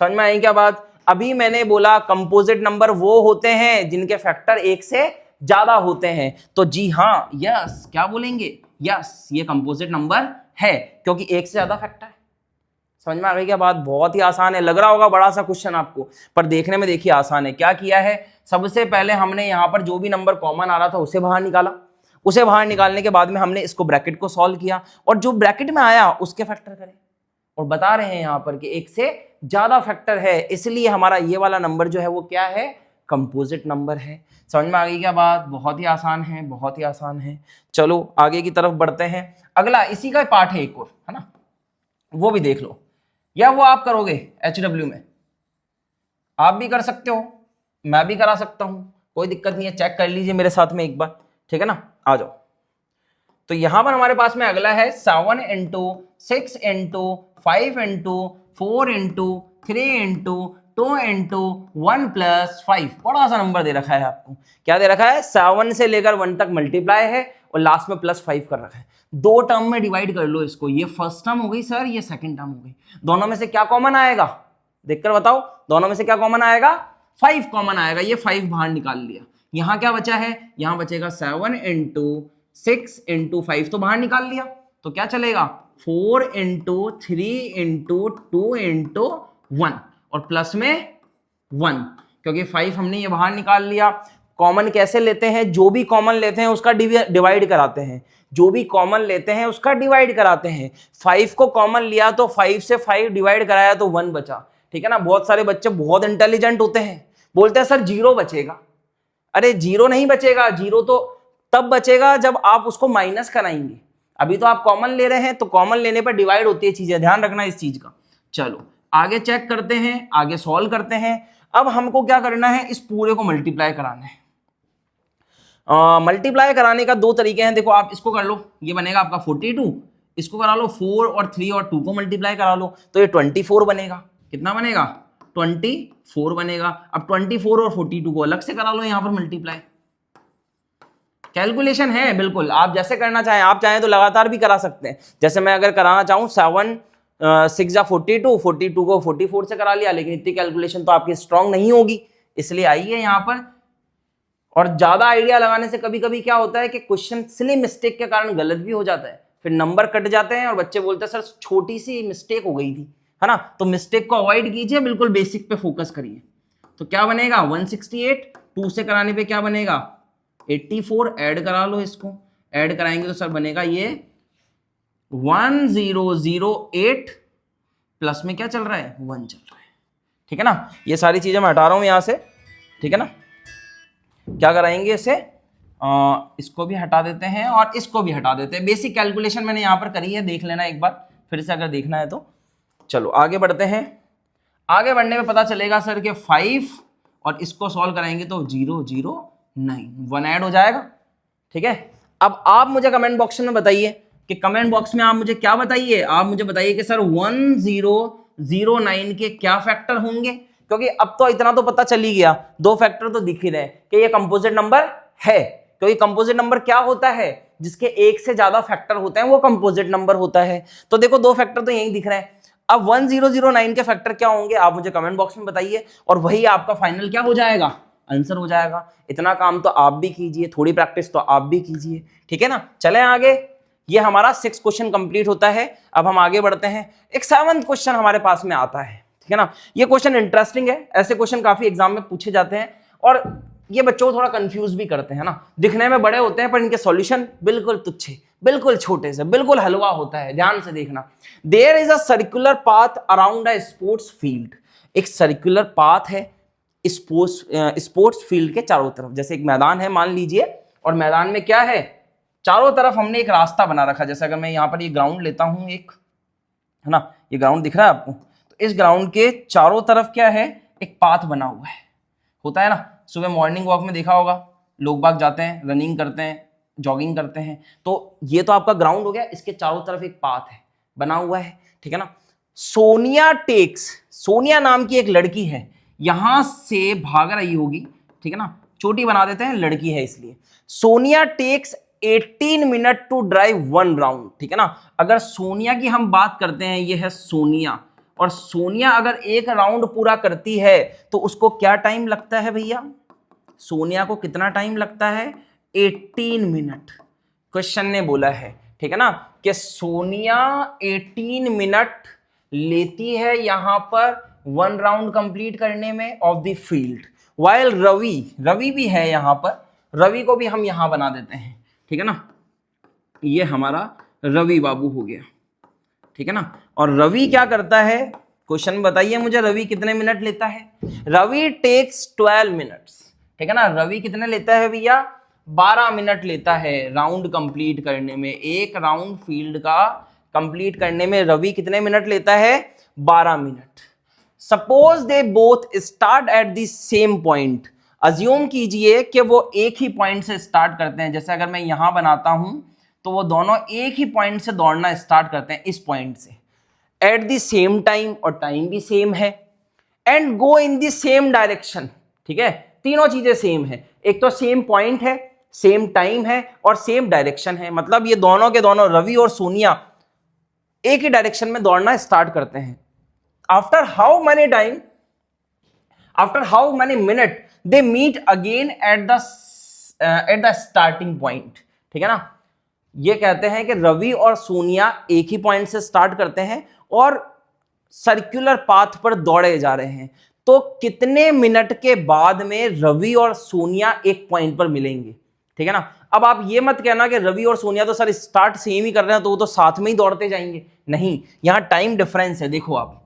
समझ में आई क्या बात? अभी मैंने बोला कंपोजिट नंबर वो होते हैं जिनके फैक्टर 1 से ज्यादा होते हैं। तो जी हाँ, यस, क्या बोलेंगे? यस, ये कंपोजिट नंबर है क्योंकि 1 से ज्यादा फैक्टर है। समझ में आ गई क्या बात? बहुत ही आसान है। लग रहा होगा बड़ा सा क्वेश्चन आपको, पर देखने में देखिए आसान है। क्या किया है? सबसे पहले हमने यहां पर जो भी नंबर कॉमन आ रहा था उसे बाहर निकाला। उसे बाहर निकालने के बाद में हमने इसको ब्रैकेट को सॉल्व किया और जो ब्रैकेट में आया उसके फैक्टर करें। और बता रहे हैं यहां पर कि 1 से ज्यादा फैक्टर है, इसलिए हमारा ये वाला नंबर जो है वो क्या है? कंपोजिट नंबर है। समझ में आ गई क्या बात? बहुत ही आसान है, बहुत ही आसान है। चलो आगे की तरफ बढ़ते हैं। अगला इसी का पार्ट है एक और, है ना, वो भी देख लो। या वो आप करोगे HW में, आप भी कर सकते हो, मैं भी करा सकता हूं, कोई दिक्कत नहीं है। चेक कर लीजिए मेरे साथ में एक बार, ठीक है ना। आ जाओ। तो यहां पर हमारे पास में अगला है 7 into 6 into 5 into 4 into 3 into 2 into 1 plus 5। बड़ा सा नंबर दे रखा है आपको। क्या दे रखा है? 7 से लेकर 1 तक मल्टीप्लाई है और लास्ट में प्लस 5 कर रखा है। 2 टर्म में डिवाइड कर लो इसको। ये फर्स्ट टर्म हो गई सर, ये सेकंड टर्म हो गई। दोनों में से क्या कॉमन आएगा? देखकर बताओ, दोनों में से क्या कॉमन आएगा? 5 कॉमन आएगा। ये 5 बाहर निकाल लिया। यहां क्या बचा है, यहां बचेगा 7 इंटू 6 इंटू 5, तो बाहर निकाल लिया तो क्या चलेगा 4 इंटू 3 इंटू 2 इंटू 1 और प्लस में 1, क्योंकि 5 हमने ये बाहर निकाल लिया। कॉमन कैसे लेते हैं, जो भी कॉमन लेते हैं उसका डिवाइड कराते हैं, जो भी कॉमन लेते हैं उसका डिवाइड कराते हैं। 5 को कॉमन लिया तो 5 से 5 डिवाइड कराया तो 1 बचा, ठीक है ना। बहुत सारे बच्चे बहुत इंटेलिजेंट होते हैं, बोलते हैं सर 0 बचेगा। अरे 0 नहीं बचेगा, 0 तो तब बचेगा जब आप उसको माइनस कराएंगे। अभी तो आप कॉमन ले रहे हैं, तो कॉमन लेने पर डिवाइड होती है चीजें, ध्यान रखना इस चीज का। चलो आगे चेक करते हैं, आगे सॉल्व करते हैं। अब हमको क्या करना है, इस पूरे को मल्टीप्लाई कराना है। मल्टीप्लाई कराने का 2 तरीके हैं, देखो आप इसको कर लो, ये बनेगा आपका 42, इसको करा लो 4 और 3 और 2 को मल्टीप्लाई करा लो तो ये 24 बनेगा। कितना बनेगा 24 बनेगा। अब 24 और 42 को अलग से करा लो यहां पर मल्टीप्लाई। कैलकुलेशन है बिल्कुल, आप जैसे करना चाहें, आप चाहें तो लगातार भी करा सकते हैं। जैसे मैं अगर कराना चाहूं 7 6 या 42, 42 को 44 से करा लिया, लेकिन इतनी कैलकुलेशन तो आपकी स्ट्रांग नहीं होगी, इसलिए आइए यहां पर। और ज्यादा आइडिया लगाने से कभी कभी क्या होता है कि क्वेश्चन सिली मिस्टेक के कारण गलत भी हो जाता है, फिर नंबर कट जाते हैं और बच्चे बोलते हैं सर छोटी सी मिस्टेक हो गई थी, है ना। तो मिस्टेक को अवॉइड कीजिए, बिल्कुल बेसिक पे फोकस करिए। तो क्या बनेगा 168, 2 से कराने पे क्या बनेगा 84, ऐड करा लो, इसको ऐड कराएंगे तो सर बनेगा ये 1008 प्लस में क्या चल रहा है 1 चल रहा है, ठीक है ना। ये सारी चीजें मैं हटा रहा हूं यहां से, ठीक है ना। क्या कराएंगे इसे, इसको भी हटा देते हैं और इसको भी हटा देते हैं। बेसिक कैलकुलेशन मैंने यहां पर करी है, देख लेना एक बार फिर से अगर देखना है तो। चलो आगे बढ़ते हैं। आगे बढ़ने में पता चलेगा सर के 5 और इसको सॉल्व कराएंगे तो 009, 1 ऐड हो जाएगा, ठीक है। अब आप मुझे कमेंट बॉक्स में बताइए कि कमेंट बॉक्स में आप मुझे क्या बताइए, आप मुझे बताइए कि सर 1009 के क्या फैक्टर होंगे, क्योंकि अब तो इतना तो पता चल ही गया, 2 फैक्टर तो दिख ही रहे कि ये कंपोजिट नंबर है। क्योंकि कंपोजिट नंबर क्या होता है, जिसके एक से ज्यादा फैक्टर होते हैं वो कंपोजिट नंबर होता है। तो देखो 2 फैक्टर तो यही दिख रहे हैं। अब 1009 के फैक्टर क्या होंगे आप मुझे कमेंट बॉक्स में बताइए, और वही आपका फाइनल क्या हो जाएगा, आंसर हो जाएगा। इतना काम तो आप भी कीजिए, थोड़ी प्रैक्टिस तो आप भी कीजिए, ठीक है ना। चलें आगे, ये हमारा 6 क्वेश्चन कंप्लीट होता है। अब हम आगे बढ़ते हैं, एक 7th क्वेश्चन हमारे पास में आता है, ठीक है ना। ये क्वेश्चन इंटरेस्टिंग है, ऐसे क्वेश्चन काफी एग्जाम में पूछे जाते हैं और ये बच्चों को थोड़ा कंफ्यूज भी करते हैं ना। दिखने में बड़े होते हैं पर इनके सॉल्यूशन बिल्कुल तुच्छे, बिल्कुल छोटे से, बिल्कुल हलवा होता है। ध्यान से देखना। There is a circular path around a sports field. एक सर्कुलर पाथ है स्पोर्ट्स फील्ड के चारों तरफ। जैसे एक मैदान है मान लीजिए, और मैदान में क्या है, चारों तरफ हमने एक रास्ता बना रखा। जैसे अगर मैं यहाँ पर ये ग्राउंड लेता हूँ एक, है ना, ये ग्राउंड दिख रहा है आपको, तो इस ग्राउंड के चारों तरफ क्या है, एक पाथ बना हुआ है, होता है ना। सुबह मॉर्निंग वॉक में देखा होगा, लोग बाग जाते हैं, रनिंग करते हैं, जॉगिंग करते हैं, तो ये तो आपका ग्राउंड हो गया, इसके चारों तरफ एक पाथ है बना हुआ है, ठीक है ना। सोनिया नाम की एक लड़की है, यहां से भाग रही होगी, ठीक है ना, चोटी बना देते हैं, लड़की है इसलिए। Sonia takes 18 minute to drive 1 round, ठीक है ना। अगर सोनिया की हम बात करते हैं, ये है सोनिया, और सोनिया अगर एक राउंड पूरा करती है तो उसको क्या टाइम लगता है भैया, सोनिया को कितना टाइम लगता है 18 मिनट। क्वेश्चन ने बोला है, ठीक है ना, कि सोनिया 18 मिनट लेती है यहां पर 1 राउंड कंप्लीट करने में of the field, while Ravi भी है यहां पर, रवि को भी हम यहां बना देते हैं, ठीक है ना। ये हमारा रवि बाबू हो गया, ठीक है ना। और रवि क्या करता है, क्वेश्चन बताइए मुझे, रवि कितने मिनट लेता है। रवि टेक्स 12 मिनट्स, ठीक है ना। रवि कितने लेता है भैया, 12 मिनट लेता है राउंड कंप्लीट करने में। एक राउंड फील्ड का कंप्लीट करने में रवि कितने मिनट लेता है, 12 minute. Suppose they both start at the same point. Assume कीजिए कि वो एक ही पॉइंट से स्टार्ट करते हैं। जैसे अगर मैं यहां बनाता हूं तो वो दोनों एक ही पॉइंट से दौड़ना स्टार्ट करते हैं, इस पॉइंट से, एट द सेम टाइम, और टाइम भी सेम है, and go in the same direction, ठीक है। तीनों चीजें सेम है, एक तो सेम पॉइंट है, सेम टाइम है और सेम डायरेक्शन है। मतलब ये दोनों के दोनों, रवि और सोनिया, एक ही डायरेक्शन में दौड़ना स्टार्ट करते हैं। After how many minute they meet again at the starting point, ठीक है ना। ये कहते हैं कि रवि और सोनिया एक ही पॉइंट से स्टार्ट करते हैं और सर्कुलर पाथ पर दौड़े जा रहे हैं, तो कितने मिनट के बाद में रवि और सोनिया एक पॉइंट पर मिलेंगे, ठीक है ना। अब आप ये मत कहना कि रवि और सोनिया तो सर स्टार्ट सेम ही कर रहे हैं तो वो तो साथ में ही दौड़ते जाएंगे, नहीं, यहां टाइम डिफरेंस है। देखो आप,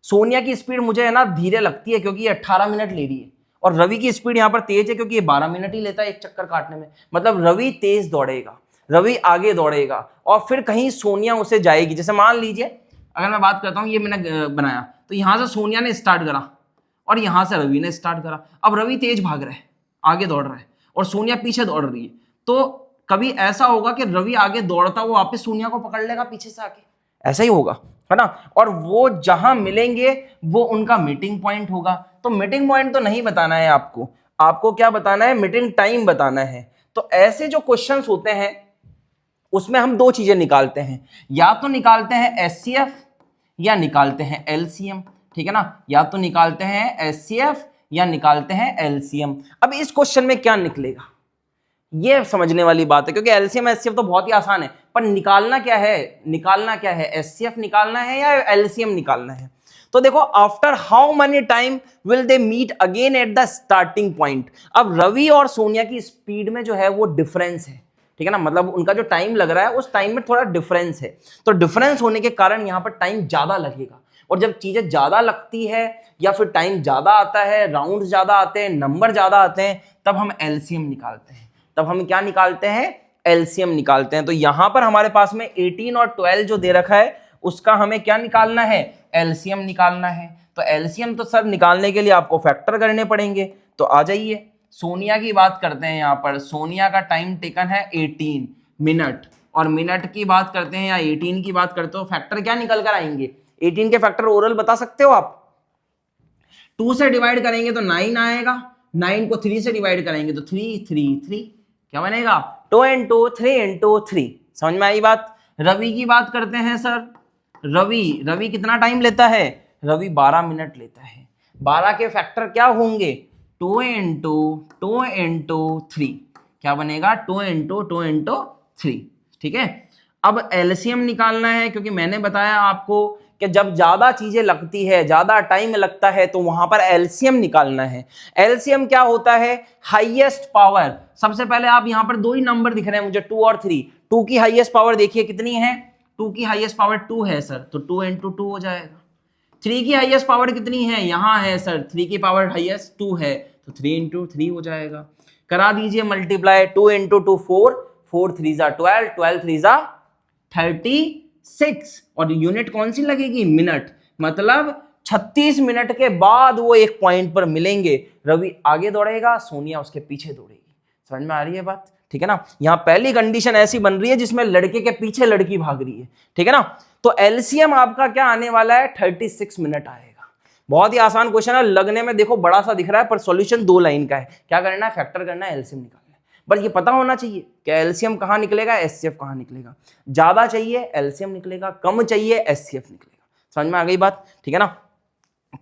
सोनिया की स्पीड मुझे है ना धीरे लगती है क्योंकि ये 18 मिनट ले रही है, और रवि की स्पीड यहां पर तेज है क्योंकि ये 12 मिनट ही लेता है एक चक्कर काटने में। मतलब रवि तेज दौड़ेगा, रवि आगे दौड़ेगा और फिर कहीं सोनिया उसे जाएगी। जैसे मान लीजिए अगर मैं बात करता हूं, ये मैंने बनाया तो यहां से सोनिया ने स्टार्ट करा और यहां से रवि ने स्टार्ट करा। अब रवि तेज भाग रहा है, आगे दौड़ रहा है, और सोनिया पीछे दौड़ रही है, तो कभी ऐसा होगा कि रवि आगे दौड़ता वो वापस सोनिया को पकड़ लेगा पीछे से आके, ऐसा ही होगा, है ना। और वो जहां मिलेंगे वो उनका मीटिंग पॉइंट होगा। तो मीटिंग पॉइंट तो नहीं बताना है आपको, आपको क्या बताना है, मीटिंग टाइम बताना है। तो ऐसे जो क्वेश्चंस होते हैं उसमें हम दो चीजें निकालते हैं, या तो निकालते हैं एचसीएफ या निकालते हैं एलसीएम, ठीक है ना। या तो निकालते हैं एचसीएफ या निकालते हैं एलसीएम। अब इस क्वेश्चन में क्या निकलेगा ये समझने वाली बात है, क्योंकि एलसीएम एचसीएफ तो बहुत ही आसान है, पर निकालना क्या है, निकालना क्या है, एचसीएफ निकालना है या एलसीएम निकालना है। तो देखो, after how many time will they meet again at the starting point. अब रवि और सोनिया की स्पीड में जो है वो डिफरेंस है, ठीक है ना, मतलब उनका जो टाइम लग रहा है उस टाइम में थोड़ा डिफरेंस है, तो डिफरेंस होने के कारण यहां पर टाइम ज्यादा लगेगा। और जब चीजें ज्यादा लगती है या फिर टाइम ज्यादा आता है, राउंड ज्यादा आते हैं, नंबर ज्यादा आते हैं, तब हम एलसीएम निकालते हैं। तब हम क्या निकालते हैं, एलसीएम निकालते हैं। तो यहां पर हमारे पास में 18 और 12 जो दे रखा है उसका हमें क्या निकालना है, एलसीएम निकालना है। तो एलसीएम तो सर निकालने के लिए आपको फैक्टर करने पड़ेंगे, तो आ जाइए सोनिया की बात करते हैं। यहां पर सोनिया का टाइम टेकन है 18 मिनट, और मिनट की बात करते हैं या 18 की बात करते हो, फैक्टर क्या निकल कर आएंगे, 18 के फैक्टर ओरल बता सकते हो आप। 2 से डिवाइड करेंगे तो 9 आएगा, 9 को 3 से डिवाइड करेंगे तो 3 3 3 क्या बनेगा, 2 into 3 into 3। समझ में आई बात। रवि की बात करते हैं सर, रवि कितना टाइम लेता है, रवि 12 मिनट लेता है। 12 के फैक्टर क्या होंगे, 2 into 3 क्या बनेगा, 2 into 3, ठीक है। अब एलसीएम निकालना है, क्योंकि मैंने बताया आपको कि जब ज्यादा चीजें लगती है, ज्यादा टाइम लगता है, तो वहां पर एलसीएम निकालना है। एलसीएम क्या होता है, हाईएस्ट पावर। सबसे पहले आप यहां पर दो ही नंबर दिख रहे हैं मुझे, 2 और 3। 2 की हाईएस्ट पावर देखिए कितनी है, 2 की हाईएस्ट पावर 2 है सर, तो 2 into 2 हो जाएगा। 3 की हाईएस्ट पावर कितनी है, यहां है सर, 3 की पावर हाईएस्ट 2 है, तो 3 into 3 हो जाएगा। करा दीजिए मल्टीप्लाई, 2 into 2 4, 4 3 12, 12 3 36, और यूनिट कौन सी लगेगी, मिनट। मतलब 36 मिनट के बाद वो एक पॉइंट पर मिलेंगे। रवि आगे दौड़ेगा, सोनिया उसके पीछे दौड़ेगी। समझ में आ रही है बात, ठीक है ना। यहां पहली कंडीशन ऐसी बन रही है जिसमें लड़के के पीछे लड़की भाग रही है, ठीक है ना। तो एलसीएम आपका क्या आने वाला है, 36 मिनट आएगा। बहुत ही आसान क्वेश्चन है, लगने में देखो बड़ा सा दिख रहा है, पर सॉल्यूशन 2 लाइन का है। क्या करना है, फैक्टर करना है, एलसीएम निकालना है। बट ये पता होना चाहिए कि एलसीएम कहां निकलेगा, एचसीएफ कहां निकलेगा। ज्यादा चाहिए एलसीएम निकलेगा, कम चाहिए एचसीएफ निकलेगा। समझ में आ गई बात, ठीक है ना।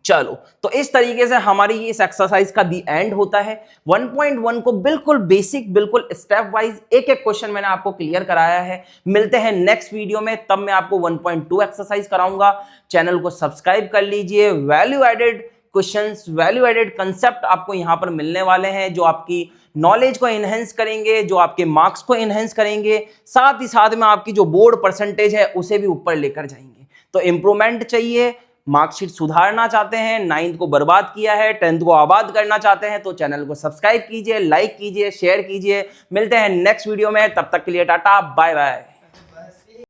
चलो, तो इस तरीके से हमारी इस एक्सरसाइज का दी एंड होता है। 1.1 को बिल्कुल बेसिक, बिल्कुल स्टेप वाइज एक एक क्वेश्चन मैंने आपको क्लियर कराया है। मिलते हैं नेक्स्ट वीडियो में, तब मैं आपको 1.2 एक्सरसाइज कराऊंगा। चैनल को सब्सक्राइब कर लीजिए। Value added questions, value added concept आपको यहां पर मिलने वाले हैं, जो आपकी नॉलेज को एनहेंस करेंगे, जो आपके मार्क्स को एनहेंस करेंगे, साथ ही साथ में आपकी जो बोर्ड परसेंटेज है उसे भी ऊपर लेकर जाएंगे। तो इंप्रूवमेंट चाहिए, मार्कशीट सुधारना चाहते हैं, 9th को बर्बाद किया है, 10th को आबाद करना चाहते हैं, तो चैनल को सब्सक्राइब कीजिए, लाइक कीजिए, शेयर कीजिए। मिलते हैं नेक्स्ट वीडियो में, तब तक के लिए टाटा बाय बाय।